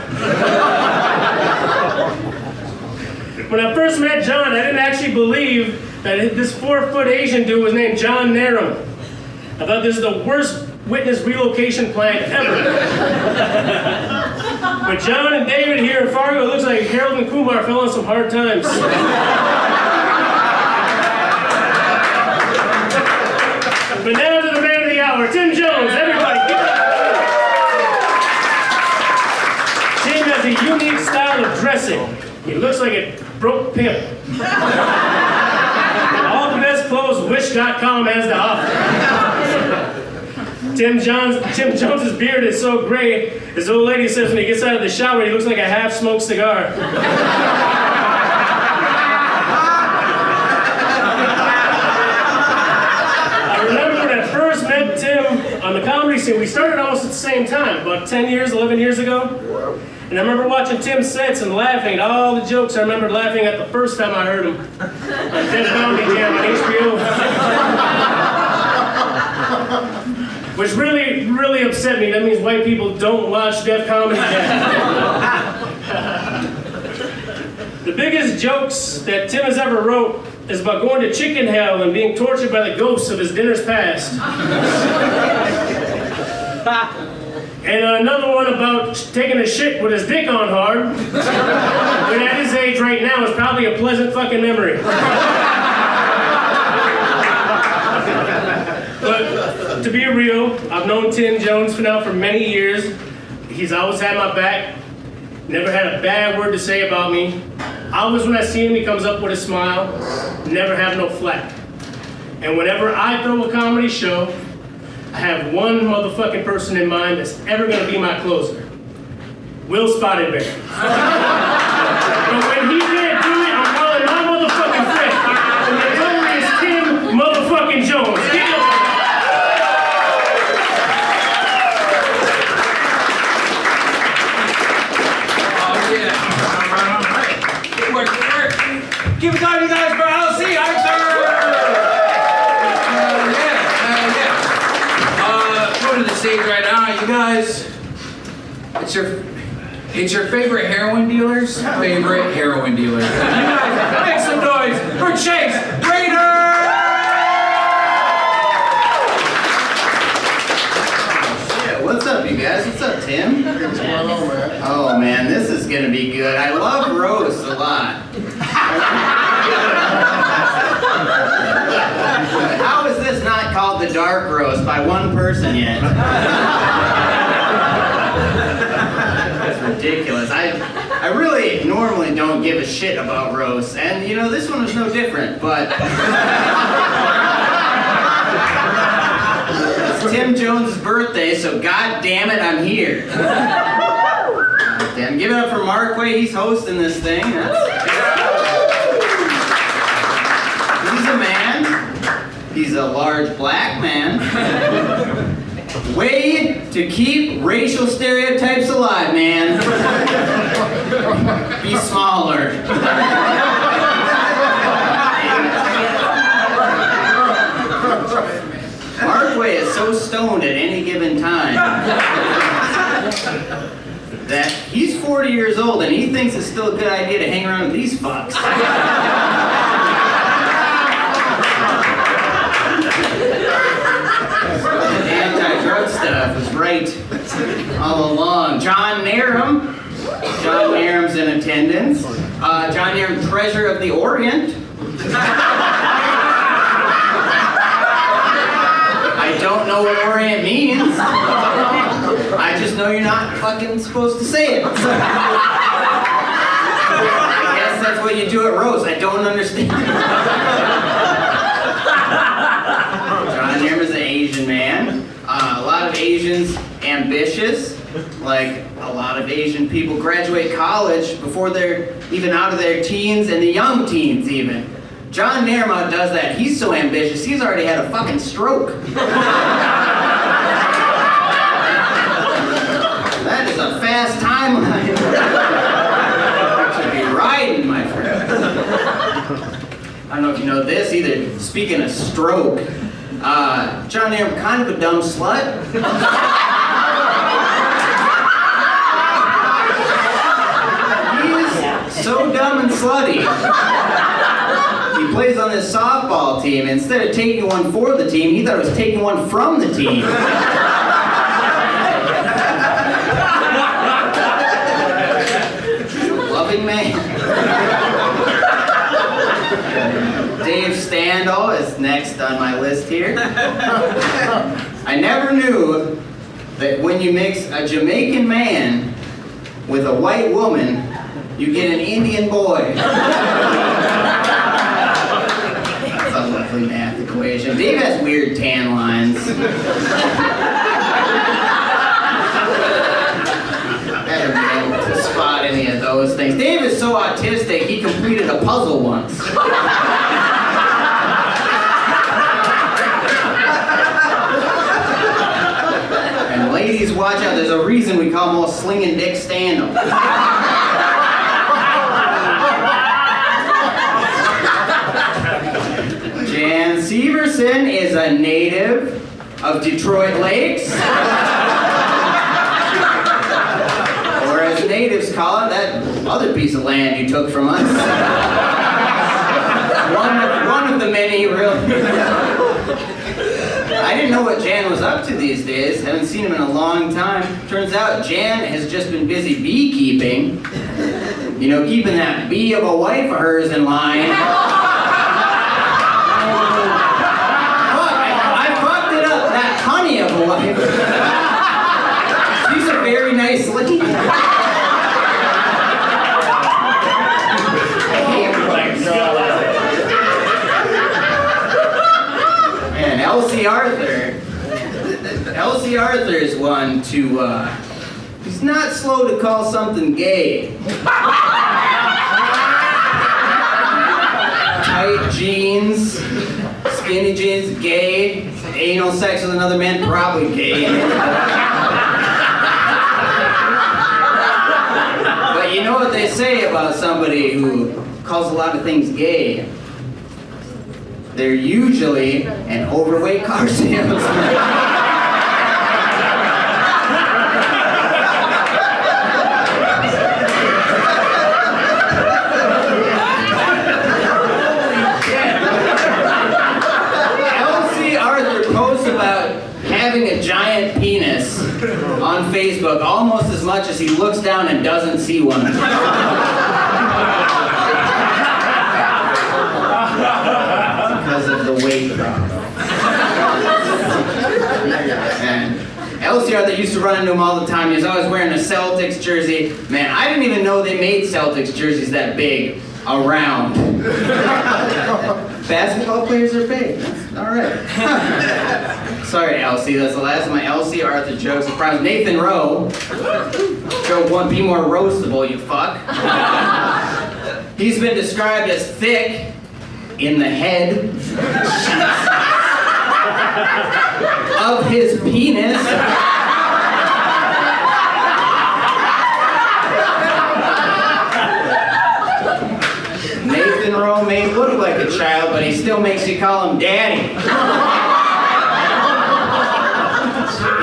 When I first met John, I didn't actually believe that this 4-foot Asian dude was named John Narum. I thought this is the worst witness relocation plan ever. But John and David here in Fargo, it looks like Harold and Kumar fell on some hard times. But now to the man of the hour, Tim Jones. Everybody, give it up. Tim has a unique style of dressing. He looks like a broke pimp. All the best clothes Wish.com has to offer. Tim Jones's beard is so gray, his old lady says when he gets out of the shower, he looks like a half-smoked cigar. I remember when I first met Tim on the comedy scene. We started almost at the same time, about 10 years, 11 years ago. And I remember watching Tim's sets and laughing at all the jokes I remember laughing at the first time I heard them on Dead Comedy Jam on HBO. Which really, really upset me. That means white people don't watch Def Comedy Jam. The biggest jokes that Tim has ever wrote is about going to chicken hell and being tortured by the ghosts of his dinners past. And another one about taking a shit with his dick on hard, when at his age right now is probably a pleasant fucking memory. But to be real, I've known Tim Jones now for many years. He's always had my back, never had a bad word to say about me. Always when I see him, he comes up with a smile, never have no flack. And whenever I throw a comedy show, I have one motherfucking person in mind that's ever gonna be my closer. Will Spotted Bear. But when he can't do it, I'm calling my motherfucking friend. And the number is Tim motherfucking Jones. Give it up. Give it time, you guys, for LC, Arthur! Go to the stage right now, you guys. It's your favorite heroin dealer's favorite heroin dealer. You guys, make some noise for Chase Raeder! Yeah, what's up, you guys? What's up, Tim? What's going on, man? Oh man, this is gonna be good. I love roast a lot. How is this not called the dark roast by one person yet? That's ridiculous. I really normally don't give a shit about roasts, and you know, this one was no different, but it's Tim Jones' birthday, so god damn it, I'm here. Damn, give it up for Marquay, he's hosting this thing. He's a man. He's a large black man. Way to keep racial stereotypes alive, man. Be smaller. Marquay is so stoned at any given time that he's 40 years old and he thinks it's still a good idea to hang around with these fucks. The anti-drug stuff was right all along. John Narum. John Narum's in attendance. John Narum, Treasure of the Orient. I don't know what Orient means. I just know you're not fucking supposed to say it. I guess that's what you do at Rose. I don't understand. John Narum is an Asian man. A lot of Asians ambitious. Like a lot of Asian people graduate college before they're even out of their teens and the young teens even. John Narum does that. He's so ambitious, he's already had a fucking stroke. That is a fast timeline. You should be riding, my friend. I don't know if you know this either. Speaking of stroke, John Narum, kind of a dumb slut. He's so dumb and slutty. He plays on this softball team. Instead of taking one for the team, he thought it was taking one from the team. Loving man. Dave Standal is next on my list here. I never knew that when you mix a Jamaican man with a white woman, you get an Indian boy. That's a lovely math equation. Dave has weird tan lines. I haven't been able to spot any of those things. Dave is so autistic, he completed a puzzle once. And ladies, watch out. There's a reason we call him all slinging dick Standal. Jan Syverson is a native of Detroit Lakes. Or as natives call it, that other piece of land you took from us. One of the many, really. I didn't know what Jan was up to these days. Haven't seen him in a long time. Turns out Jan has just been busy beekeeping. You know, keeping that bee of a wife of hers in line. I fucked it up. That honey of a wife. She's a very nice lady. And Elsie Arthur is one to, he's not slow to call something gay. Tight jeans, skinny jeans, gay. Anal sex with another man, probably gay. But you know what they say about somebody who calls a lot of things gay? They're usually an overweight car salesman. A giant penis on Facebook almost as much as he looks down and doesn't see one. Because of the weight problem. And Elsie Arthur used to run into him all the time. He was always wearing a Celtics jersey. Man, I didn't even know they made Celtics jerseys that big around. Basketball players are big. That's all right. Sorry, Elsie. That's the last of my Elsie Arthur jokes. I promise. Nathan Rowe. Joke one, be more roastable, you fuck. He's been described as thick in the head of his penis. Nathan Rowe may look like a child, but he still makes you call him daddy.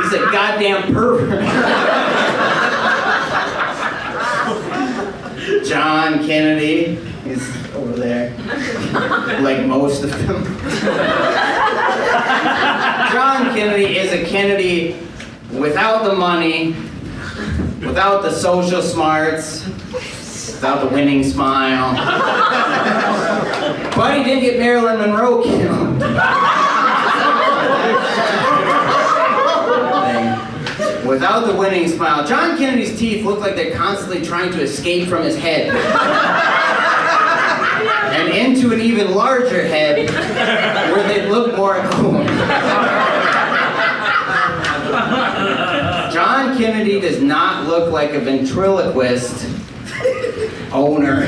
He's a goddamn pervert. John Kennedy is over there, like most of them. John Kennedy is a Kennedy without the money, without the social smarts, without the winning smile. But he did get Marilyn Monroe killed. Without the winning smile. John Kennedy's teeth look like they're constantly trying to escape from his head. And into an even larger head where they look more at home. John Kennedy does not look like a ventriloquist owner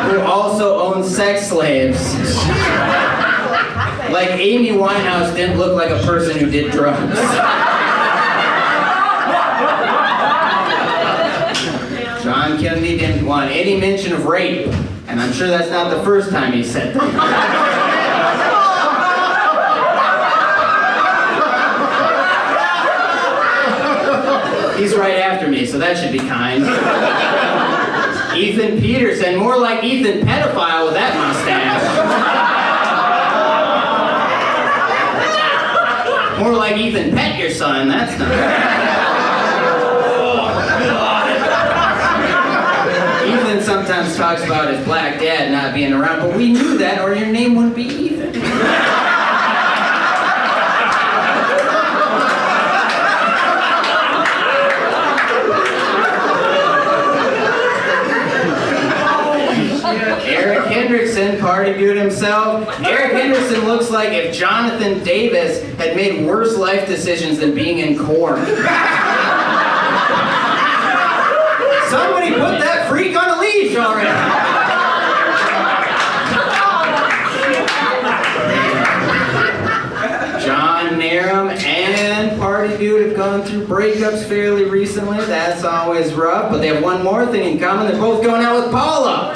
who also owns sex slaves. Like Amy Winehouse didn't look like a person who did drugs. John Kennedy didn't want any mention of rape, and And I'm sure that's not the first time he said that. He's right after me, so that should be kind. Ethan Peterson, more like Ethan Pedophile with that mustache. More like Ethan Pet your son, that's not Ethan sometimes talks about his black dad not being around, but we knew that or your name wouldn't be Ethan. Eric Hendrickson, party dude himself. Eric Henderson looks like if Jonathan Davis had made worse life decisions than being in corn. Somebody put that freak on a leash already. John Narum and party dude have gone through breakups fairly recently. That's always rough, but they have one more thing in common. They're both going out with Paula.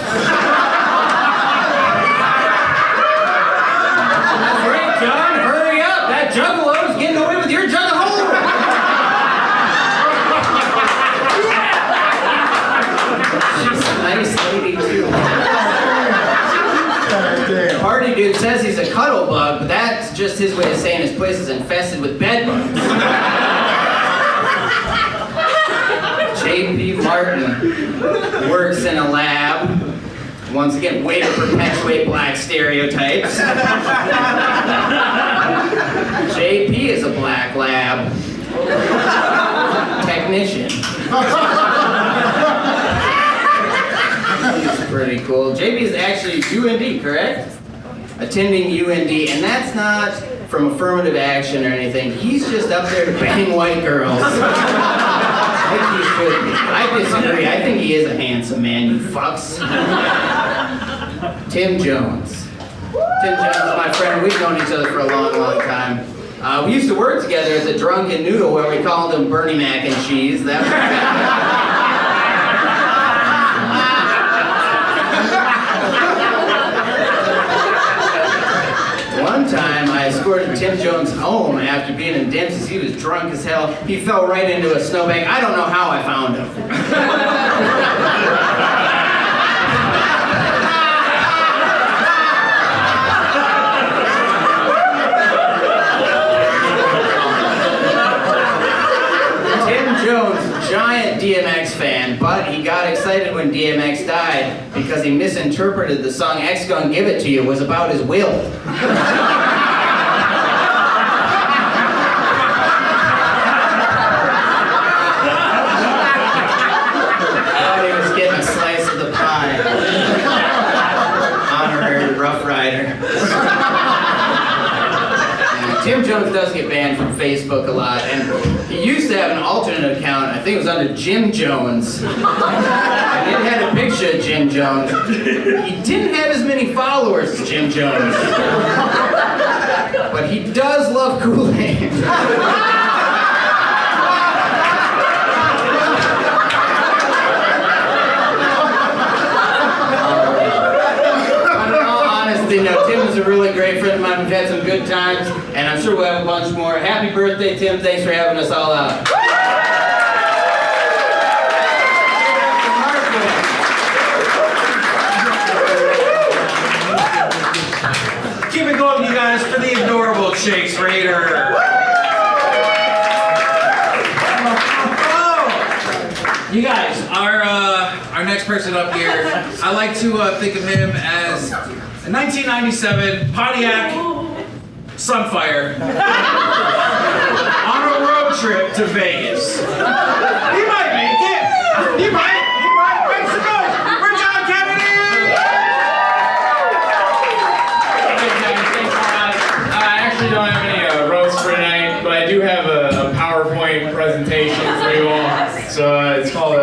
That's right, John. Hurry up. That juggalo's getting away with your juggalo. She's a nice lady, too. Party dude says he's a cuddle bug, but that's just his way of saying his place is infested with bed bugs. J.P. Martin works in a lab. Once again, way to perpetuate black stereotypes. JP is a black lab technician. He's pretty cool. JP is actually UND, correct? Attending UND, and that's not from affirmative action or anything. He's just up there to bang white girls. I think he should be. I disagree. I think he is a handsome man, you fucks. Tim Jones. Tim Jones is my friend. We've known each other for a long, long time. We used to work together at the Drunken Noodle where we called him Bernie Mac and Cheese. That was One time, I escorted Tim Jones home after being in Dempsey's. He was drunk as hell. He fell right into a snowbank. I don't know how I found him. Tim Jones, giant DMX fan, but he got excited when DMX died because he misinterpreted the song X Gon' Give It To You was about his will. He was getting a slice of the pie. Honorary Rough Rider. Tim Jones does get banned from Facebook a lot, and he used to have an alternate account. I think it was under Jim Jones. And it had a picture of Jim Jones. He didn't have as many followers as Jim Jones. But he does love Kool-Aid. No, Tim is a really great friend of mine. We've had some good times, and I'm sure we'll have a bunch more. Happy birthday, Tim. Thanks for having us all out. Keep it going, you guys, for the adorable Chase Raeder. Oh, You guys, our next person up here, I like to think of him as a 1997 Pontiac Sunfire on a road trip to Vegas. He might make it. He might make some noise for John Kennedy. I actually don't have any roast for tonight, but I do have a PowerPoint presentation for you all. So it's called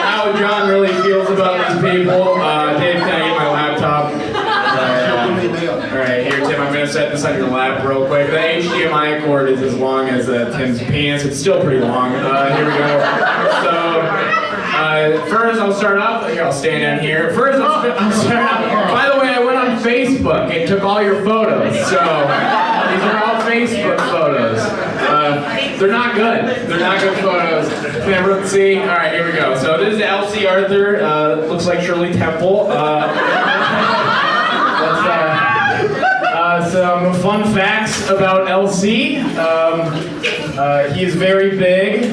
How John Really Feels About These People. Dave, can I get my laptop? Alright, here Tim, I'm going to set this on your lap real quick. The HDMI cord is as long as Tim's penis. It's still pretty long. Here we go. So, First, I'll start off. Here, I'll stand down here. First, I'll start off. By the way, I went on Facebook and took all your photos. So these are all Facebook photos. They're not good. They're not good photos. Can everyone see? All right, here we go. So this is Elsie Arthur. Looks like Shirley Temple. Some fun facts about LC. He is very big.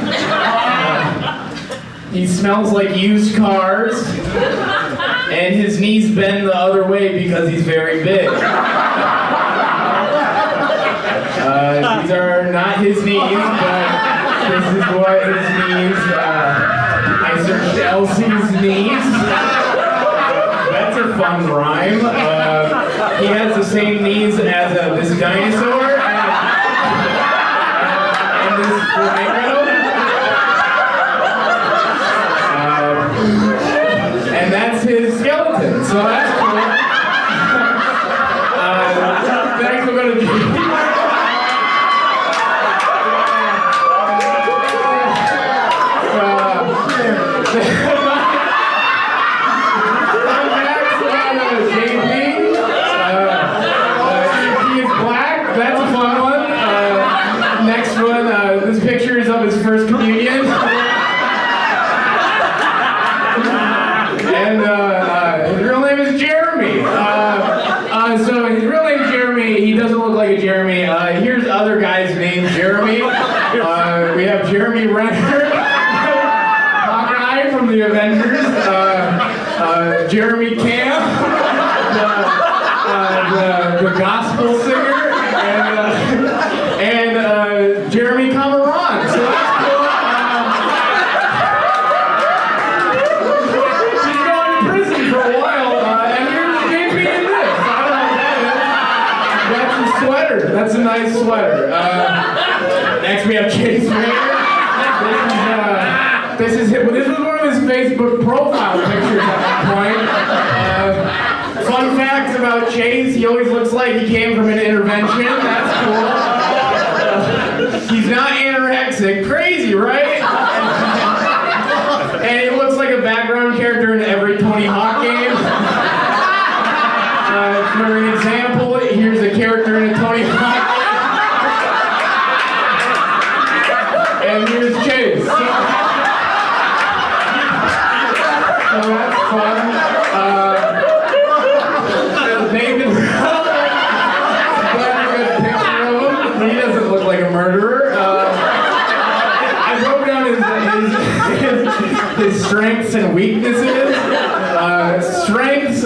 He smells like used cars. And his knees bend the other way because he's very big. These are not his knees, but this is what his knees. I searched LC's knees. That's a fun rhyme. He has the same knees as this dinosaur and this flamingo. And that's his skeleton, so that's cool. Next we're going to do... This picture is of his first communion. And his real name is Jeremy. So his real name is Jeremy. He doesn't look like a Jeremy. Here's other guys named Jeremy. We have Jeremy Renner, Hawkeye from the Avengers, Jeremy Camp, the gospel singer, and Jeremy Cameron. So that's cool. She's going to prison for a while, and here's JP in this. I don't know what that is. That's a sweater. That's a nice sweater. Next we have Chase Raeder. This was one of his Facebook profile pictures at one point. Fun facts about Chase, he always looks like he came from an intervention. That's cool. He's not anorexic. Crazy, right? And he looks like a background character in every Tony Hawk game. For an example, here's a character in a Tony Hawk game. And here's Chase. So that's fun. David he doesn't look like a murderer. I wrote down his strengths and weaknesses. Strengths,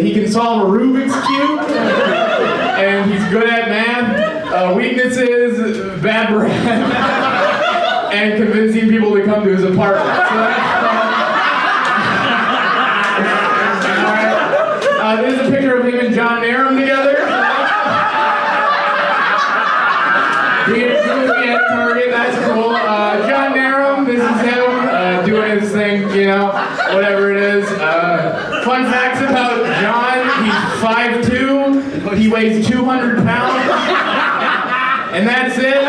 he can solve a Rubik's Cube, and he's good at math. Weaknesses, bad breath, and convincing people to come to his apartment. So this is a picture of him and John Narum together. At Target, that's cool. John Narum, this is him doing his thing, you know, whatever it is. Fun facts about John, he's 5'2", he weighs 200 pounds, and that's it.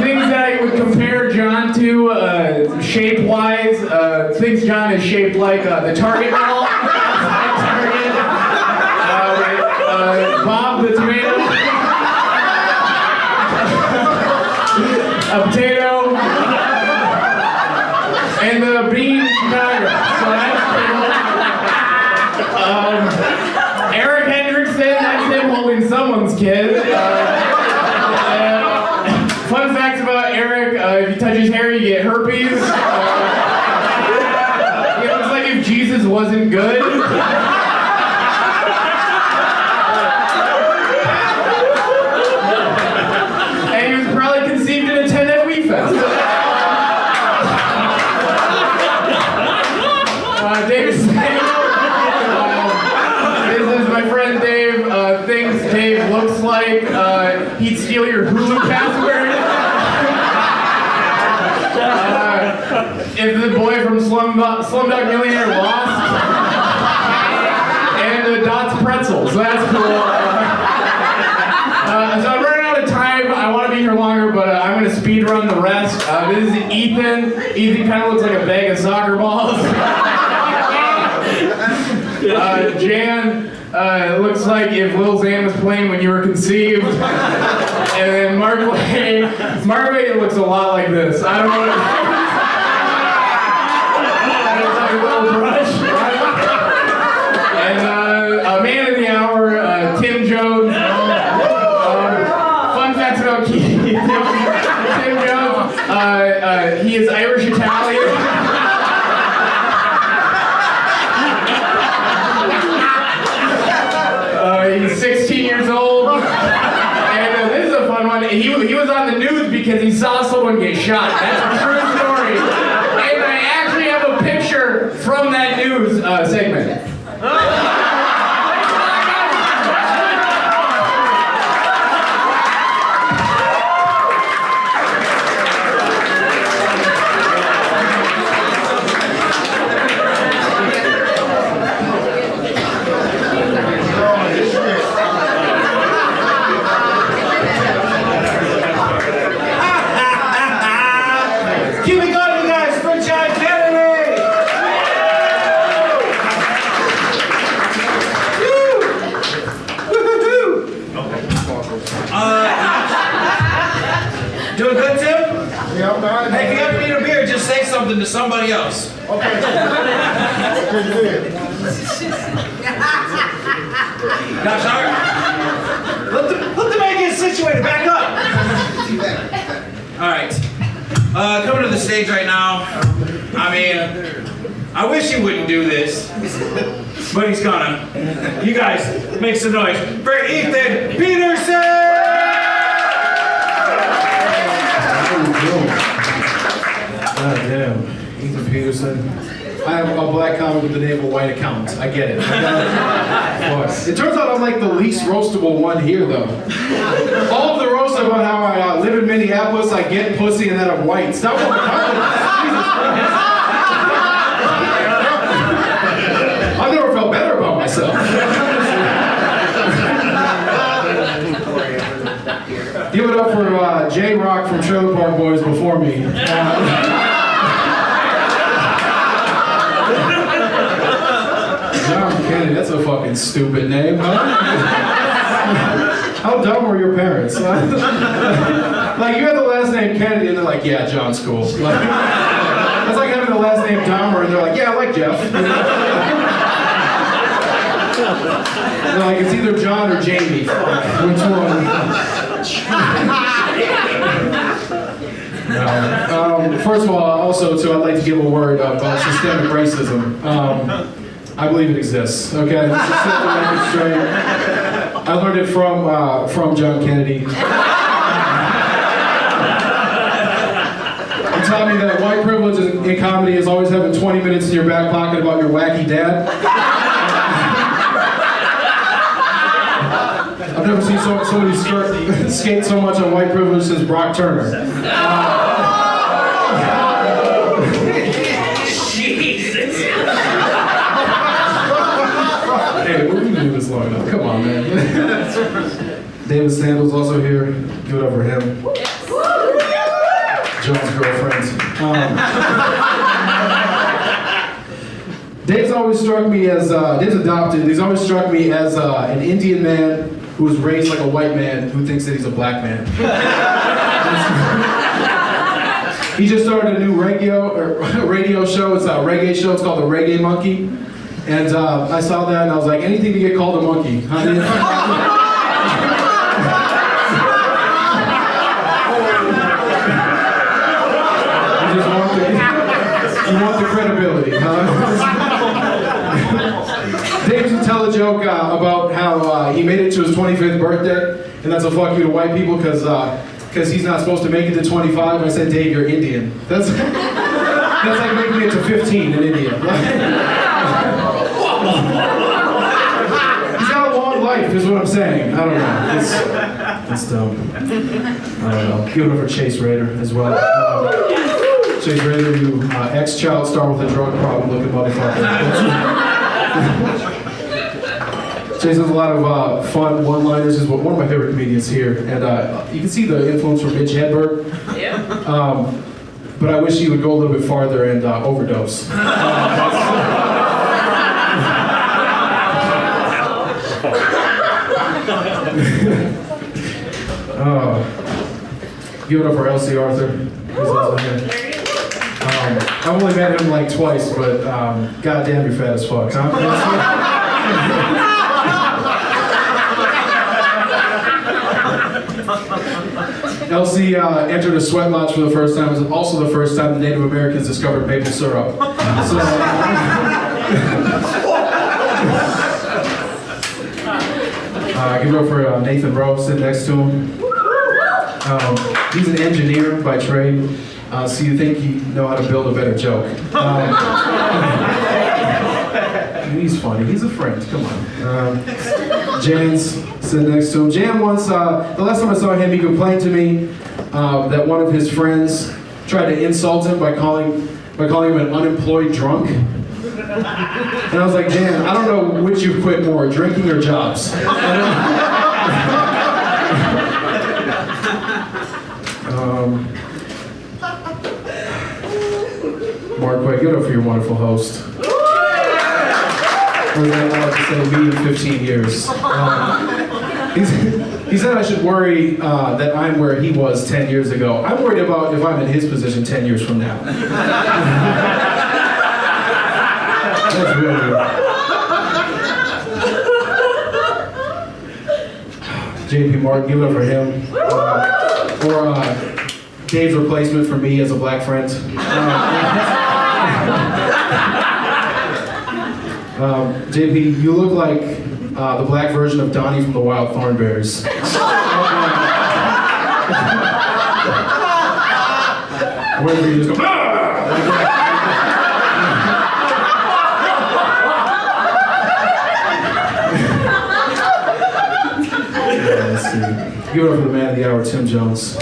Things that I would compare John to, shape-wise, things John is shaped like the Target ball. Bob the tomato. A potato, and the bean in Chicago. So that's cool. Eric Hendrickson, that's him holding someone's kid. Fun facts about Eric, if you touch his hair, you get herpes. It looks like if Jesus wasn't good. Dave this is my friend Dave. Things Dave looks like. He'd steal your Hulu password. If the boy from Slumdog Millionaire lost. And Dot's Pretzels. So that's cool. So I'm running out of time. I want to be here longer, but but I'm gonna speed run the rest. This is Ethan. Ethan kind of looks like a bag of soccer balls. Jan looks like if Lil Xan was playing when you were conceived. And then Marquay looks a lot like this. I don't know what it's like a little brush. And a man of the hour, Tim Jones. Fun facts about Tim Jones. He is Irish Italian. He's 16 years old. And this is a fun one. He was on the news because he saw someone get shot. That's a true story. And I actually have a picture from that news segment. Doing good, Tim? Yeah, I'm fine. Hey, if you ever need a beer, just say something to somebody else. Okay. Gosh, let the man get situated. Back up. All right. Coming to the stage right now. I mean, I wish he wouldn't do this, but he's gonna. You guys make some noise for Ethan Peterson! God damn. Ethan Peterson. I am a black comic with the name of a white accountant. I get it. It turns out I'm like the least roastable one here, though. All of the roasts about how I live in Minneapolis, I get pussy, and then I'm white. Stop with the confidence. I've never felt better about myself. Give it up for J-Rock from Trailer Park Boys before me. John Kennedy, that's a fucking stupid name, huh? How dumb were your parents? Like, you had the last name Kennedy, and they're like, yeah, John's cool. Like, that's like having the last name Dahmer, and they're like, yeah, I like Jeff. They're like, it's either John or Jamie. Which one? No. First of all, also, too, I'd like to give a word about systemic racism. I believe it exists. Okay, let's just set the record straight. I learned it from John Kennedy. He taught me that white privilege in comedy is always having 20 minutes in your back pocket about your wacky dad. I've never seen somebody skate so much on white privilege since Brock Turner. Jesus. Hey, we're gonna do this long enough. Come on, man. David Standal's also here. Give it up for him. John's girlfriend. Dave's always struck me as, Dave's adopted, he's always struck me as an Indian man who was raised like a white man who thinks that he's a black man. He just started a new radio show, it's a reggae show, it's called The Reggae Monkey. And I saw that and I was like, anything to get called a monkey. You want the credibility, huh? Dave used to tell a joke about how he made it to his 25th birthday, and that's a fuck you to white people because he's not supposed to make it to 25. I said, Dave, you're Indian. That's like making it to 15 in India. He's got a long life, is what I'm saying. I don't know. It's dumb. I don't know. Give it up for Chase Raeder as well. Chase Raeder, you ex-child star with a drug problem looking motherfucker. Chase has a lot of fun one-liners. He's one of my favorite comedians here, and you can see the influence from Mitch Hedberg. Yeah. But I wish he would go a little bit farther and overdose. Give it up for LC Arthur. He's also here. I've only met him like twice, but goddamn, you're fat as fuck, huh? LC entered a sweat lodge for the first time. It was also the first time the Native Americans discovered maple syrup. So, give it up for Nathan Rowe sitting next to him. He's an engineer by trade, so you think you know how to build a better joke. He's funny. He's a friend. Come on. Jan's sitting next to him. Jan once, the last time I saw him, he complained to me that one of his friends tried to insult him by calling him an unemployed drunk. And I was like, Jan, I don't know which you quit more, drinking or jobs. Marquay, get up for your wonderful host. Or is that allowed to say me in 15 years? He said I should worry that I'm where he was 10 years ago. I'm worried about if I'm in his position 10 years from now. That's really JP Martin, give it up for him. Or Dave's replacement for me as a black friend. JP, you look like the black version of Donnie from the Wild Thornberrys. Where you just go, let's see. Give it up for the man of the hour, Tim Jones.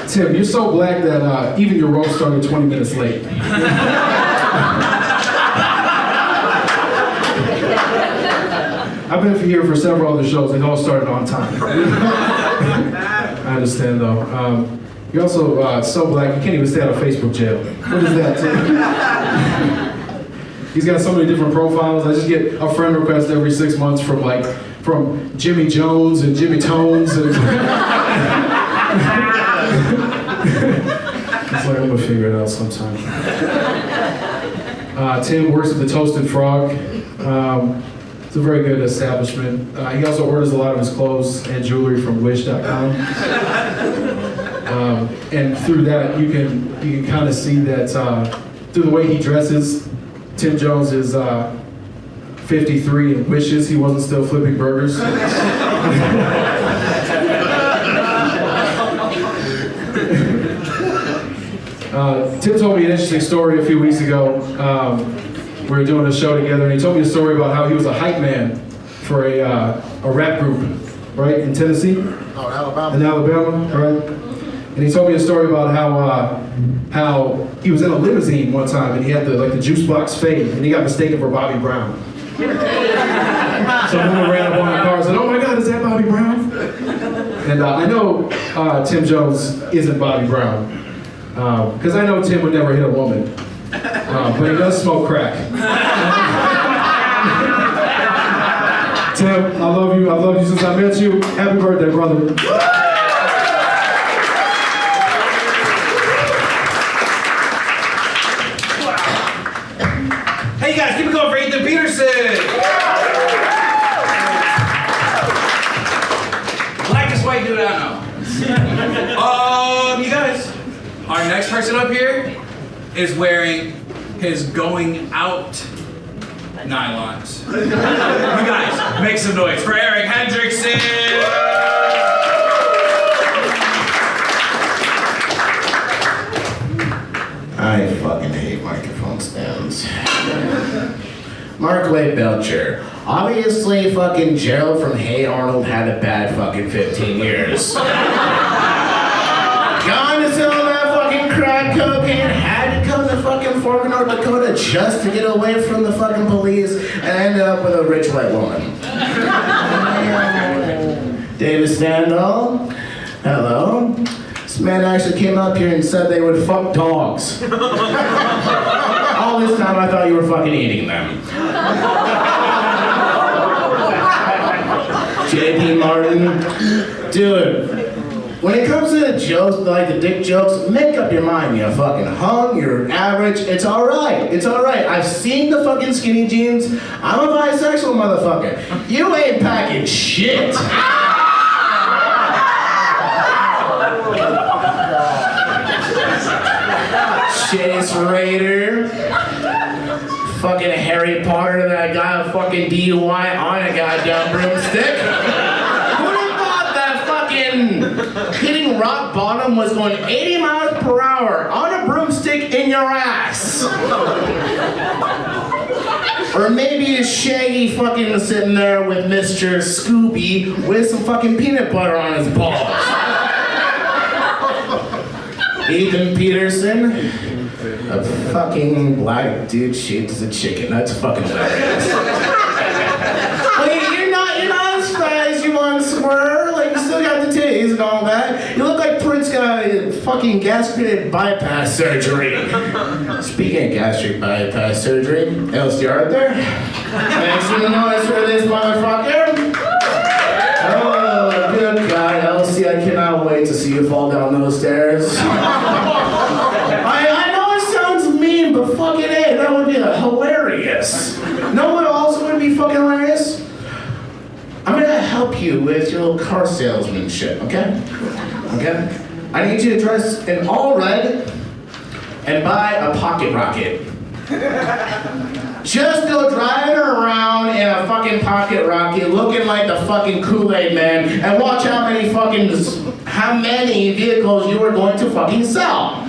Tim, you're so black that even your roast started 20 minutes late. I've been here for several other shows. They all started on time. I understand, though. You're also so black, you can't even stay out of Facebook jail. What is that, Tim? He's got so many different profiles. I just get a friend request every 6 months from Jimmy Jones and Jimmy Tones. And it's like, I'm gonna figure it out sometime. Tim works at the Toasted Frog. It's a very good establishment. He also orders a lot of his clothes and jewelry from Wish.com. And through that, you can kind of see that through the way he dresses. Tim Jones is 53 and wishes he wasn't still flipping burgers. Tim told me an interesting story a few weeks ago. We were doing a show together, and he told me a story about how he was a hype man for a rap group, right, in Tennessee? Oh, Alabama. In Alabama, right? And he told me a story about how he was in a limousine one time, and he had the juice box fade, and he got mistaken for Bobby Brown. Someone ran up on the car and said, "Oh my God, is that Bobby Brown?" And I know Tim Jones isn't Bobby Brown, because I know Tim would never hit a woman, but he does smoke crack. Tim, I love you. I've loved you since I met you. Happy birthday, brother. Hey guys, keep it going for Ethan Peterson. Blackest white dude I know. You guys, our next person up here is wearing his going out nylons. You guys, make some noise for Eric Hendrickson. I fucking hate microphone stands. Marquay Belcher. Obviously, fucking Gerald from Hey Arnold had a bad fucking 15 years. Gone to sell that fucking crack cocaine, had to come to fucking fucking Fargo, North Dakota just to get away from the fucking police and ended up with a rich white woman. David Standal, hello. This man actually came up here and said they would fuck dogs. All this time I thought you were fucking eating them. JP Martin, dude, when it comes to the jokes, like the dick jokes, make up your mind. You're fucking hung, you're average, it's alright, it's alright. I've seen the fucking skinny jeans. I'm a bisexual motherfucker. You ain't packing shit. Chase Raeder. Fucking Harry Potter that got a fucking DUI on a goddamn broomstick. Who'd have thought that fucking hitting rock bottom was going 80 miles per hour on a broomstick in your ass? Or maybe a Shaggy fucking sitting there with Mr. Scooby with some fucking peanut butter on his balls. Ethan Peterson. A fucking black dude shaped as a chicken. That's fucking hilarious. Like, you're not as fat as you once were. Like, you still got the titties and all that. You look like Prince got fucking gastric bypass surgery. Speaking of gastric bypass surgery, LCR out there. Make some noise for this motherfucker. Oh, good God, Elsie, I cannot wait to see you fall down those stairs. I know it sounds mean, but fucking A, that would be hilarious. No one also would be fucking hilarious? I'm gonna help you with your little car salesmanship, okay? Okay? I need you to dress in all red and buy a pocket rocket. Just go driving around in a fucking pocket rocket looking like the fucking Kool-Aid man and watch how many vehicles you are going to fucking sell.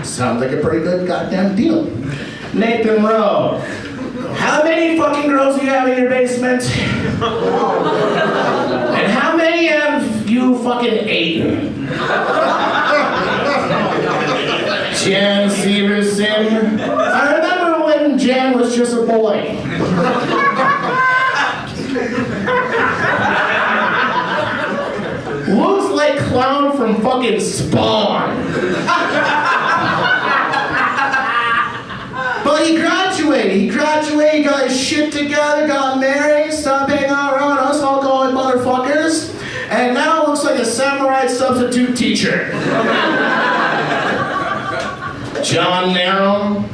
Sounds like a pretty good goddamn deal. Nathan Rowe. How many fucking girls do you have in your basement? And how many have you fucking eaten? Jan Syverson. I remember when Jan was just a boy. Looks like Clown from fucking Spawn. But he graduated, got his shit together, got married, stopped hanging out around us all going motherfuckers, and now looks like a samurai substitute teacher. John Narum.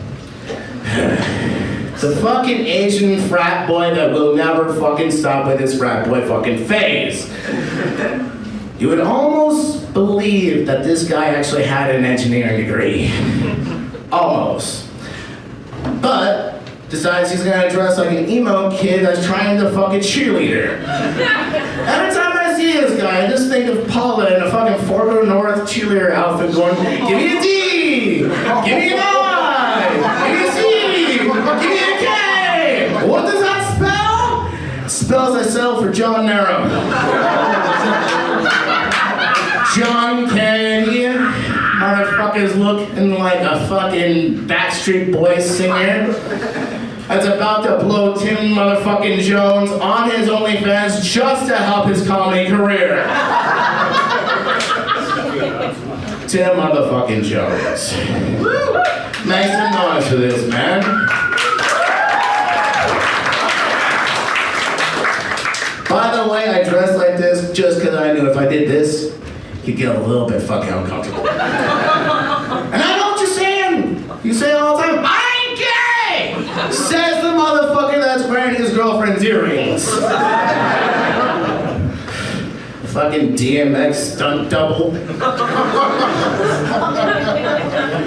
The fucking Asian frat boy that will never fucking stop with his frat boy fucking phase. You would almost believe that this guy actually had an engineering degree. Almost. But decides he's gonna dress like an emo kid that's trying to fuck a cheerleader. Every time I see this guy, I just think of Paula in a fucking Fargo North cheerleader outfit going, give me a D! Give me an I! Give me a C! Give me a K! What does that spell? It spells I settle for John Narum. John Candy. Motherfuckers looking like a fucking Backstreet Boys singer that's about to blow Tim motherfucking Jones on his OnlyFans just to help his comedy career. Tim motherfucking Jones. Make some noise for this, man. By the way, I dressed like this just because I knew if I did this, you get a little bit fucking uncomfortable. And I know what you're saying. You say it all the time, I ain't gay! Says the motherfucker that's wearing his girlfriend's earrings. Fucking DMX stunt double.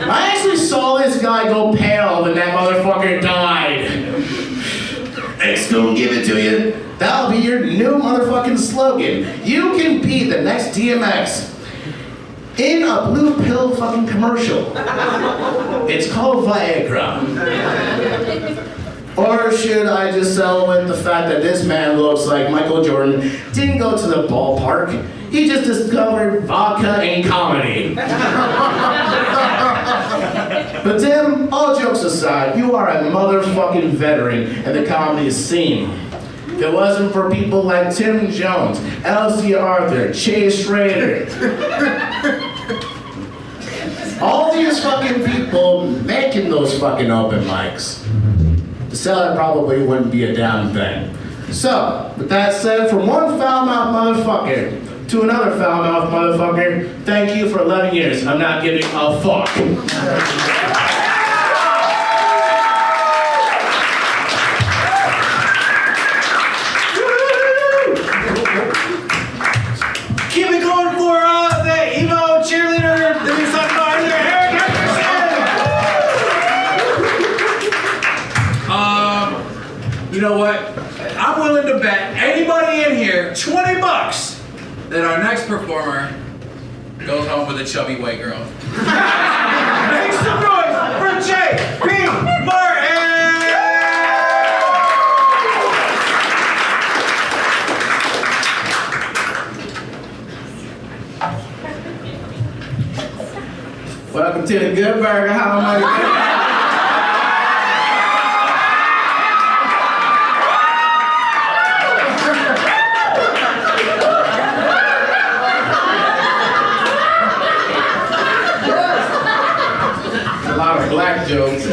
I actually saw this guy go pale when that motherfucker died. X gonna give it to you. That'll be your new motherfucking slogan. You can be the next DMX in a blue pill fucking commercial. It's called Viagra. Or should I just settle with the fact that this man looks like Michael Jordan didn't go to the ballpark, He just discovered vodka and comedy. But Tim, all jokes aside, you are a motherfucking veteran in the comedy scene. If it wasn't for people like Tim Jones, L.C. Arthur, Chase Raeder, all these fucking people making those fucking open mics, the Cellar probably wouldn't be a damn thing. So, with that said, from one foul-mouthed motherfucker to another foul-mouthed motherfucker, thank you for 11 years. I'm not giving a fuck. Keep it going for the emo cheerleader, the new song behind there, Hendrickson. You know what? I'm willing to bet anybody in here $20 that our next performer goes home with a chubby white girl. Make some noise for J.P. Martin! Welcome to the Good Burger. How am I? A lot of black jokes.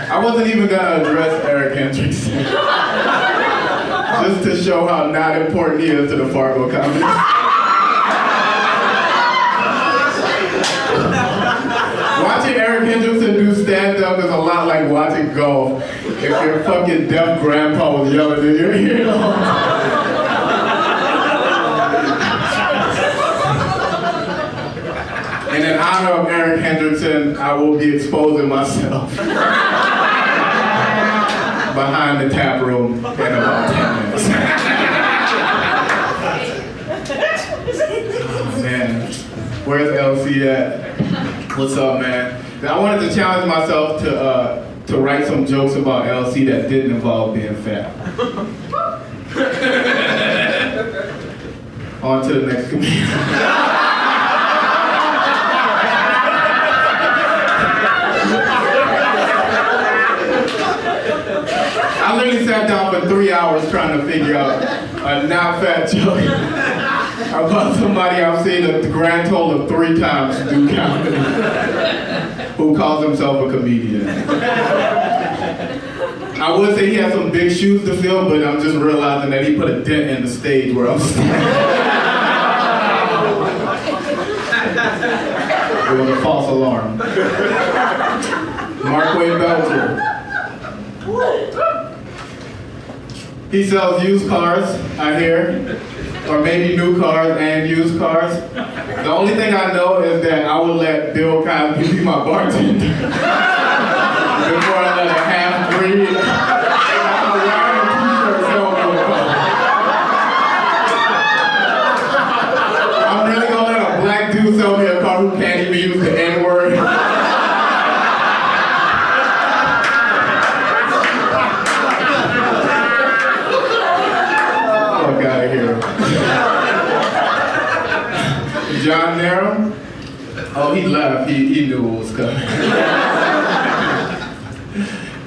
I wasn't even gonna address Eric Hendrickson. Just to show how not important he is to the Fargo comedy. Watching Eric Hendrickson do stand-up is a lot like watching golf. If your fucking deaf grandpa was yelling in your ear. And in honor of Eric Hendrickson, I will be exposing myself behind the tap room in about 10 minutes. Oh, man, where's LC at? What's up, man? I wanted to challenge myself to write some jokes about LC that didn't involve being fat. On to the next comedian. I literally sat down for 3 hours trying to figure out a not fat joke about somebody I've seen a grand total of 3 times do comedy, who calls himself a comedian. I would say he has some big shoes to fill, but I'm just realizing that he put a dent in the stage where I'm standing. It was a false alarm. Marquay, Belcher. He sells used cars, I hear. Or maybe new cars and used cars. The only thing I know is that I will let Bill Cosby be my bartender before I let a half-breed I'm really gonna let a black dude sell me a car who can't even use the N-word. Fuck out of here. John Narum? Oh, he left. He knew what was coming.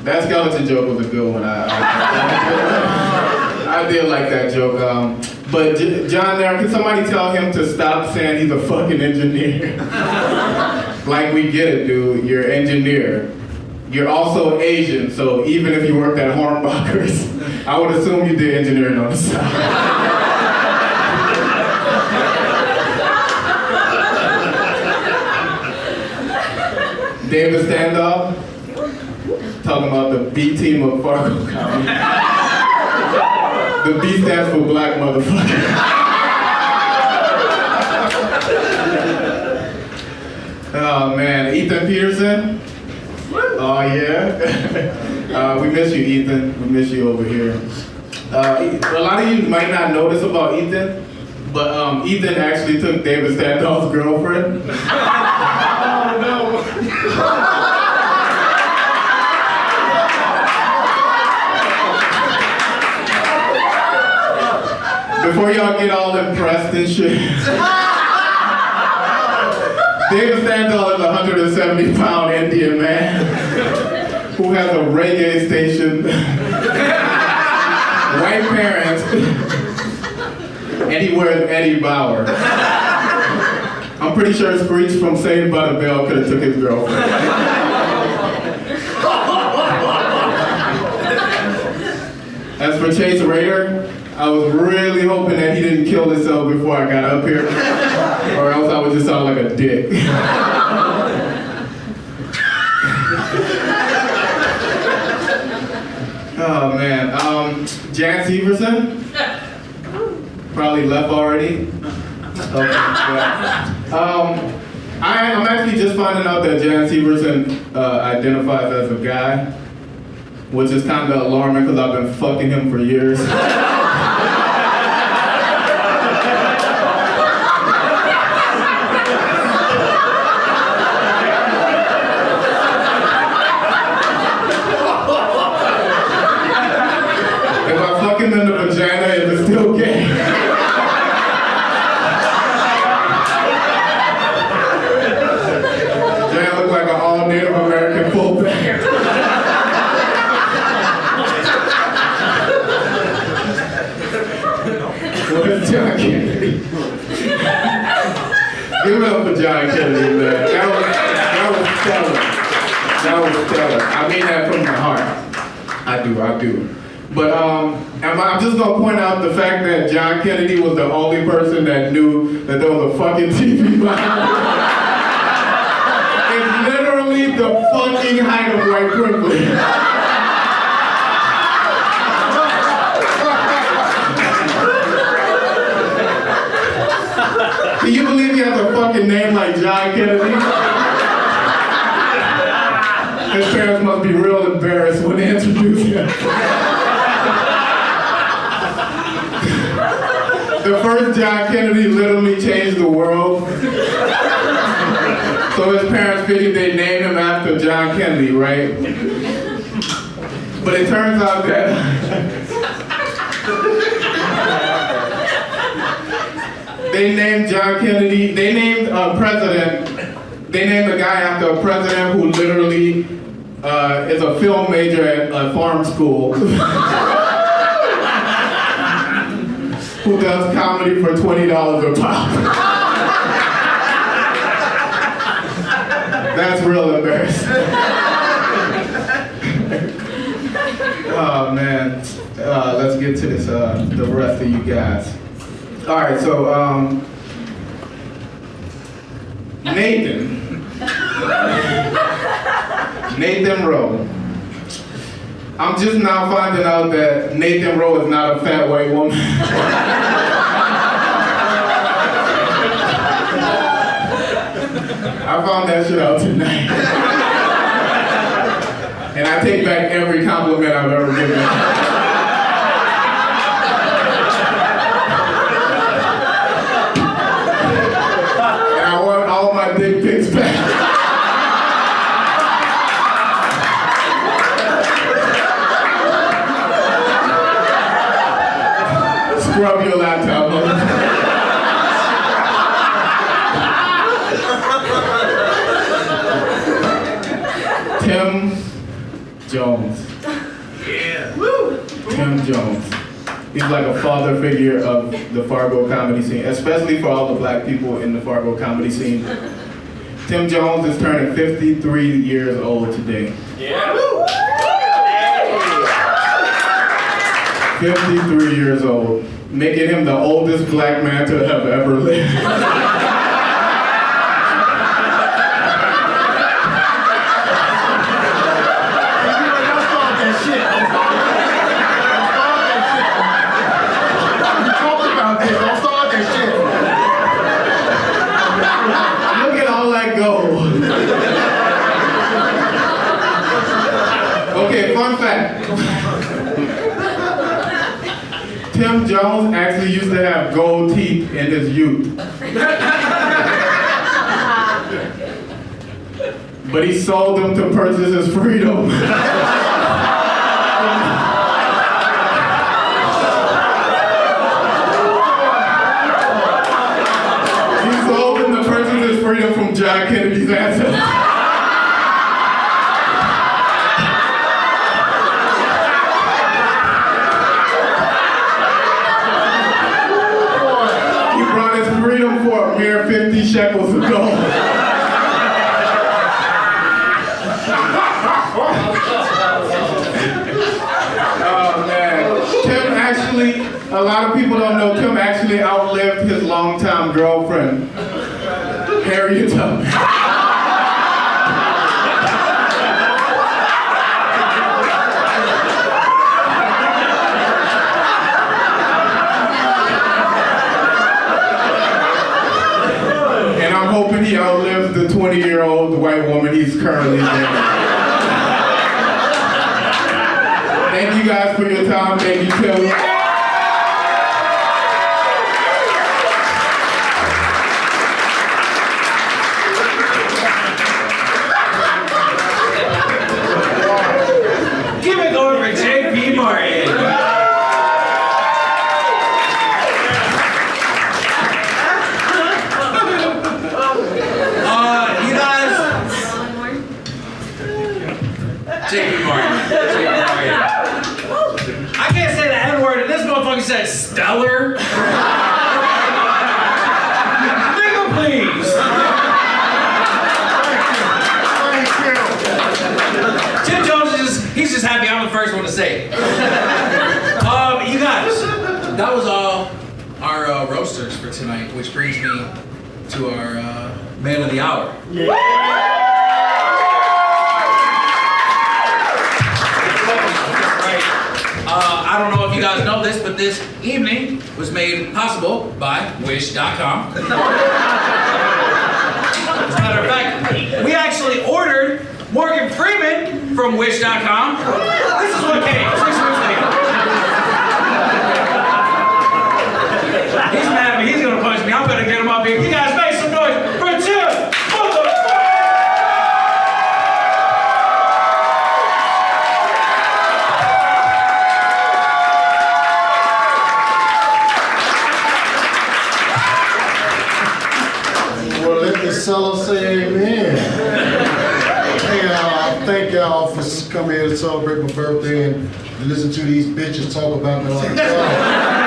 That skeleton joke was a good one. I did like that joke. But John Narum, can somebody tell him to stop saying he's a fucking engineer? Like, we get it, dude. You're an engineer. You're also Asian, so even if you worked at Hornbachers, I would assume you did engineering on the side. David Standal, talking about the B team of Fargo comedy. The B stands for black motherfucker. Oh man, Ethan Peterson. Oh yeah. We miss you, Ethan. We miss you over here. A lot of you might not notice about Ethan, but Ethan actually took David Standal's girlfriend. Oh no. Before y'all get all impressed and shit. David Standal is a 170-pound Indian man who has a reggae station, white parents, and he wears Eddie Bauer. I'm pretty sure Screech from Saved by the Bell could have took his girlfriend. As for Chase Raeder, I was really hoping that he didn't kill himself before I got up here, or else I would just sound like a dick. Oh man, Jan Syverson? Probably left already. Okay, I'm actually just finding out that Jan Syverson identifies as a guy, which is kind of alarming because I've been fucking him for years. If I fuck him in the vagina, is it still gay? Jan looks like an all-Native American fullback. Where's John Kennedy? Give it up for John Kennedy, man. That was stellar. That was stellar. I mean that from my heart. I do. But I'm just gonna point out the fact that John Kennedy was the only person that knew that there was a fucking TV behind him. It's literally the fucking height of white privilege. Can you believe he has a fucking name like John Kennedy? His parents must be real embarrassed when they introduce him. The first John Kennedy literally changed the world. So his parents figured they'd name him after John Kennedy, right? But it turns out that they named John Kennedy, they named a guy after a president who literally is a film major at a farm school. Who does comedy for $20 a pop. That's real embarrassing. Oh man, let's get to this, the rest of you guys. All right, so Nathan Rowe. I'm just now finding out that Nathan Rowe is not a fat white woman. I found that shit out tonight. And I take back every compliment I've ever given. And I want all my dick pics back. Scrub your laptop, Tim Jones. Yeah. Woo. Tim Jones. He's like a father figure of the Fargo comedy scene, especially for all the black people in the Fargo comedy scene. Tim Jones is turning 53 years old today. Yeah. 53 years old, making him the oldest black man to have ever lived. Look at all that gold. Okay, fun fact. Tim Jones actually used to have gold teeth in his youth. But he sold them to purchase his freedom. John Kennedy's ancestors. He brought his freedom for a mere 50 shekels of gold. Oh man, Tim actually, a lot of people don't know, Tim actually outlived his longtime girlfriend, Harriet Tomm. And I'm hoping he outlives the 20-year-old white woman he's currently dating. Thank you guys for your time. Thank you, Tim. Give it over for J.P. Martin. You guys. J.P. Martin. I can't say the N-word, and this motherfucker said Stellar. Nigga, please. Jim Jones he's just happy I'm the first one to say it. You guys, that was all our roasters for tonight, which brings me to our man of the hour. I don't know if you guys know this, but this evening was made possible by Wish.com. As a matter of fact, we actually ordered Morgan Freeman from Wish.com. This is what came 6 weeks later. He's mad at me. He's gonna punch me. I'm gonna get him up here. You guys make some noise for Jim. Well, let the Cellar say amen. Hey, thank y'all for coming here to celebrate my birthday and listen to these bitches talk about me like that.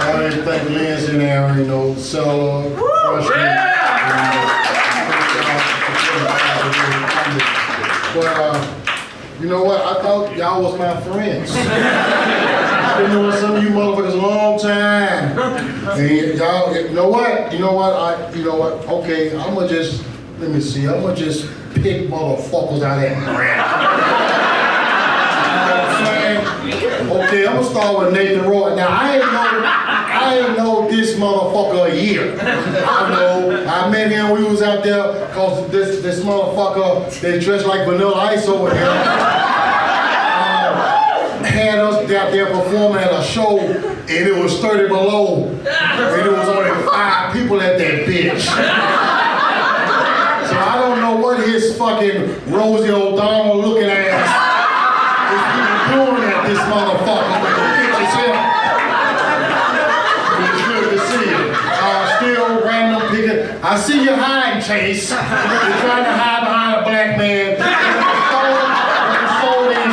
I didn't thank Lindsay and Aaron, you know, Cellar, But, you know what? I thought y'all was my friends. I've been knowing some of you motherfuckers a long time. And y'all, you know what? Okay, I'ma just, let me see, I'ma just pick motherfuckers out of that crap. Okay, I'm gonna start with Nathan Roy. Now, I ain't know this motherfucker a year. I met him, we was out there, cause this motherfucker, they dressed like Vanilla Ice over here. Had us out there performing at a show, and it was 30 below, and it was only 5 people at that bitch. So I don't know what his fucking Rosie O'Donnell looking ass is even doing at this motherfucker with the pictures here. It's good to see you. Still random picking. I see you hiding, Chase. You're trying to hide behind a black man.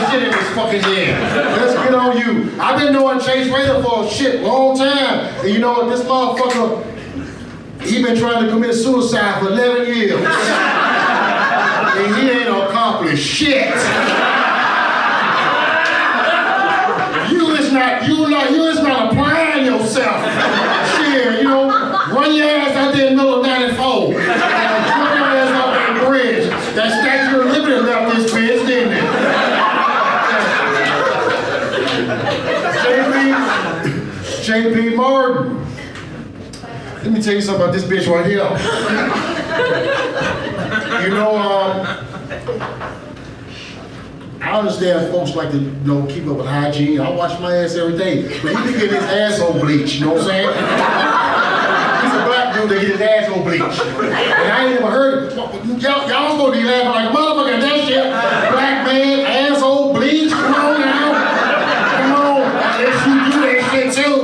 Shit in his fucking head. Let's get on you. I've been knowing Chase Raeder for a shit long time. And you know what, this motherfucker, he been trying to commit suicide for 11 years. And he ain't accomplished shit. You is not applying yourself. Shit, you know, run your ass out there in the middle of 94. And run your ass off that bridge. That Statue of Liberty left this bitch, didn't it? J.P. Martin. Let me tell you something about this bitch right here. You know, I understand folks like to, keep up with hygiene. I wash my ass every day. But he be getting his asshole bleached, you know what I'm saying? He's a black dude that get his asshole bleached. And I ain't never heard it. Y'all supposed to be laughing like a motherfucker at that shit. Black man, asshole bleached, come on now. Come on, let's you do that shit too.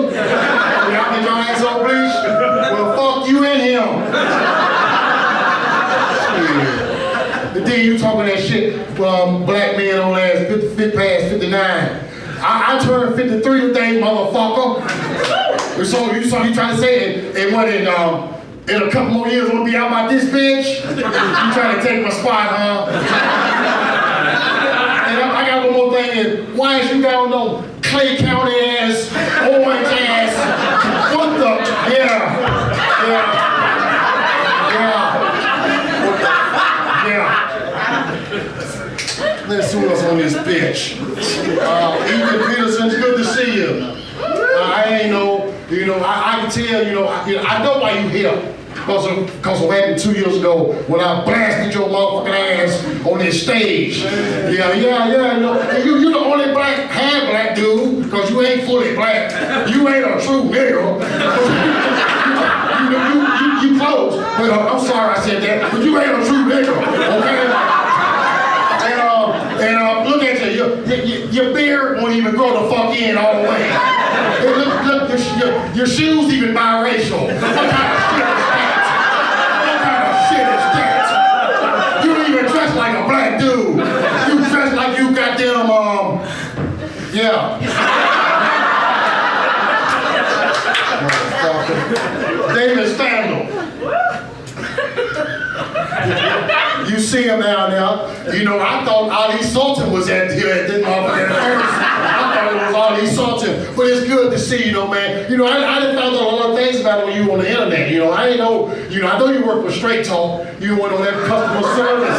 Y'all get your asshole bleached? Well, fuck you and him. black men on last 50 past 59. I turned 53 today, motherfucker. So you trying to say it, and what in a couple more years we'll be out by this bitch? You trying to take my spot, huh? And I got one more thing, and why is you down no Clay County ass, orange ass, what the, yeah. Let's see what's on this bitch. Ethan Peterson, it's good to see you. I ain't know, I can tell, I know why you here. Because of what happened 2 years ago when I blasted your motherfucking ass on this stage. Yeah, you're the only half-black dude, because you ain't fully black. You ain't a true nigga. You close. But I'm sorry I said that, but you ain't a true nigga, okay? And look at you, your beard won't even grow the fuck in all the way. And look, your shoes even biracial. What kind of shit is that? You don't even dress like a black dude. You dress like you goddamn, David Standal. You see him down there. I thought Ali Sultan was here at this motherfucker at first. I thought it was Ali Sultan. But it's good to see, man. I done found out a lot of things about you on the internet. I didn't know, I know you work for Straight Talk. You went on that customer service.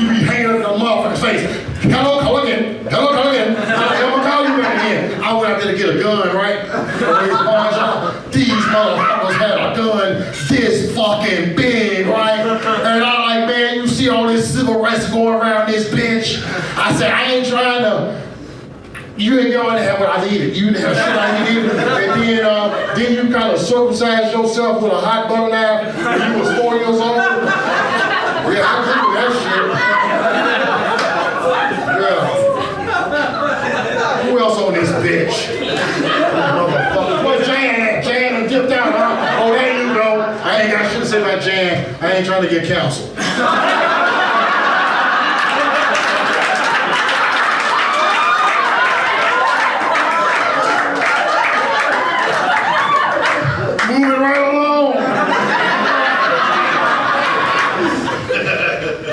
You be hanging up in the motherfucker's face. Hello, come again. I'm gonna call you back again. I went out there to get a gun, right? These motherfuckers had a gun this fucking big, right? And I'm like, man, you see all this civil rights going around this bitch? I said, I ain't trying to. You ain't going to have what I needed. You didn't have shit I needed. And then you kind of circumcised yourself with a hot butter knife when you was 4 years old. Yeah, I agree with that shit. Yeah. Who else on this bitch? What Jan dipped out, huh? Oh, there you go. I should have said about Jan. I ain't trying to get counseled. Moving right along.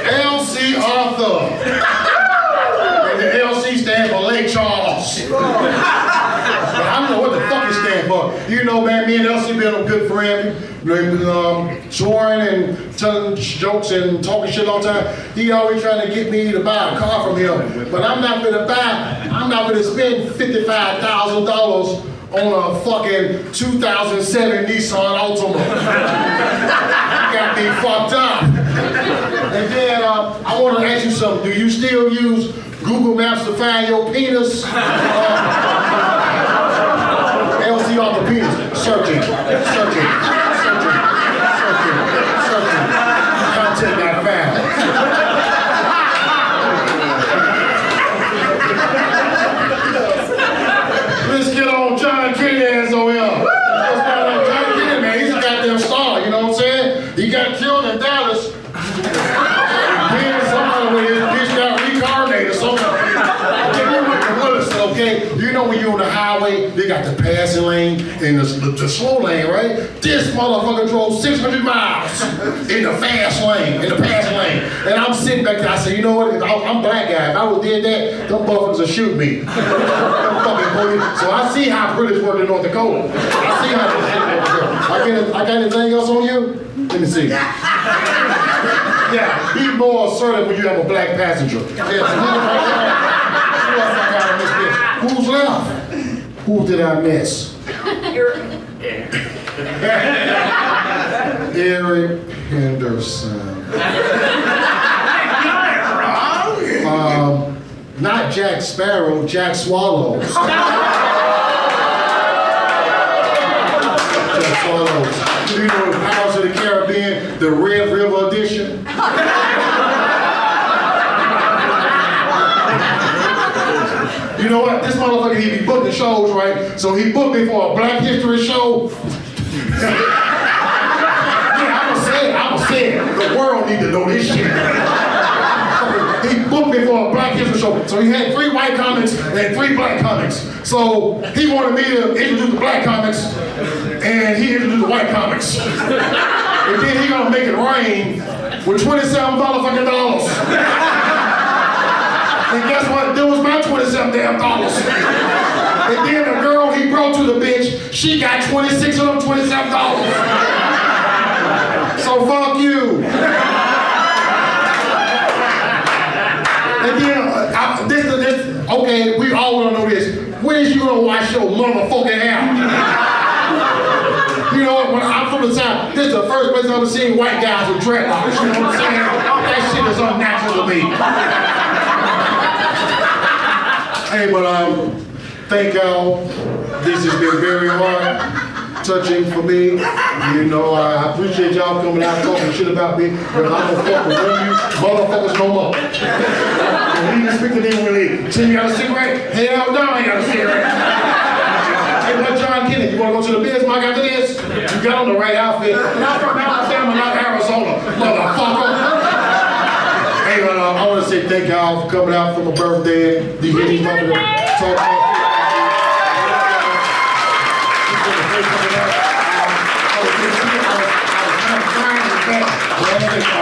L.C. Arthur. And the L.C. stands for Lake Charles. But I don't know what the fuck it stands for. Man, me and L.C. been a good friend. Touring and telling jokes and talking shit all the time. He always trying to get me to buy a car from him. But I'm not gonna spend $55,000 on a fucking 2007 Nissan Altima. Got me fucked up. And then I want to ask you something. Do you still use Google Maps to find your penis? LC on the penis. Searching. Content not found. Let's get on John Kenny ass over here. John Kenny, man, he's a goddamn star, you know what I'm saying? He got killed in Dallas. Then somebody with his bitch got reincarnated or something. Okay, when you're on the highway, they got the passing lane and the slow lane, right? This motherfucker drove 600 miles in the fast lane, in the passing lane. And I'm sitting back there, I said, you know what, I'm a black guy. If I would did that, them motherfuckers would shoot me. So I see how British work in North Dakota. I see how this shit works. I got anything else on you? Let me see. Yeah, be more assertive when you have a black passenger. Who's left? Who did I miss? Eric Henderson. Not Jack Sparrow, Jack Swallows. Jack Swallows. You know the Pirates of the Caribbean, the Red River edition? You know what? This motherfucker, he be booking shows, right? So he booked me for a Black History show. Yeah, I'ma say it. The world need to know this shit. me for a Black History show. So he had 3 white comics and 3 black comics. So he wanted me to introduce the black comics, and he introduced the white comics. And then he gonna make it rain with $27 fucking dollars. And guess what? That was my 27 damn dollars. And then the girl he brought to the bitch, she got 26 of them $27. So fuck you. And then, okay, we all wanna know this. When is you gonna wash your motherfucking hair? You know what, when I'm from the South, this is the first place I've ever seen white guys with dreadlocks, you know what I'm saying? That shit is unnatural to me. Hey, but thank y'all. This has been very hard, touching for me. You know, I appreciate y'all coming out talking shit about me, but I don't fuck with you motherfuckers no more. And we can speak to them when they see me got a cigarette? Hell no, I ain't got a cigarette. Hey, but John Kennedy, you wanna go to the Bismarck after this? You got on the right outfit. Not from Alabama, not Arizona, motherfucker. Hey, but I want to say thank y'all for coming out for my birthday. You hear these motherfuckers talk about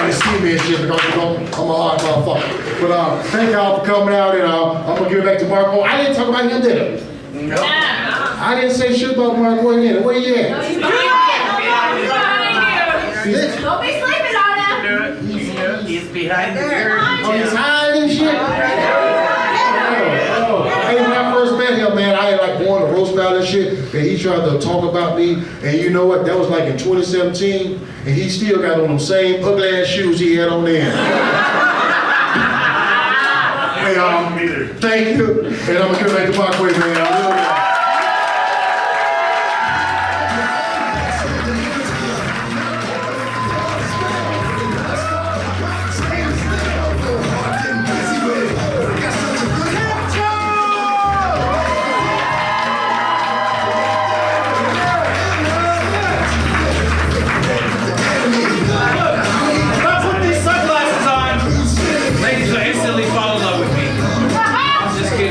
they see me and shit because I'm a hard motherfucker. But thank y'all for coming out, and I'm gonna give it back to Marquay. I didn't talk about him, did I? No. I didn't say shit about Marquay either. Where you at? No, you don't be sleeping on him. He's behind there. Oh, he's hiding and shit? Hey, when I first met him, man, I had like wanted to roast about and shit, and he tried to talk about me, and you know what? That was like in 2017, and he still got on them same ugly ass shoes he had on then. Hey, thank you, and I'm gonna give it back to Marquay, man. I love you.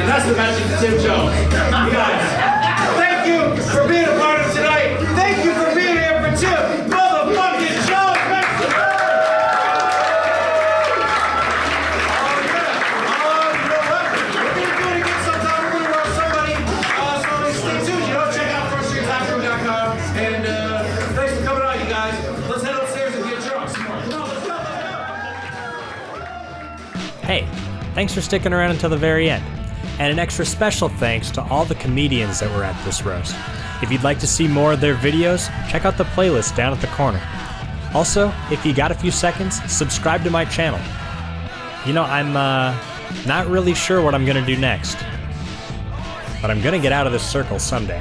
That's the message to Tim Jones. You guys, thank you for being a part of tonight. Thank you for being here for Tim motherfucking Jones. We're gonna do it again sometime. We're gonna roast somebody. So stay tuned. You know, check out firstyeartackler.com. And thanks for coming out, you guys. Let's head upstairs and get drunk. Come on, let's go. Hey, thanks for sticking around until the very end. And an extra special thanks to all the comedians that were at this roast. If you'd like to see more of their videos, check out the playlist down at the corner. Also, if you got a few seconds, subscribe to my channel. You know, I'm not really sure what I'm gonna do next, but I'm gonna get out of this circle someday.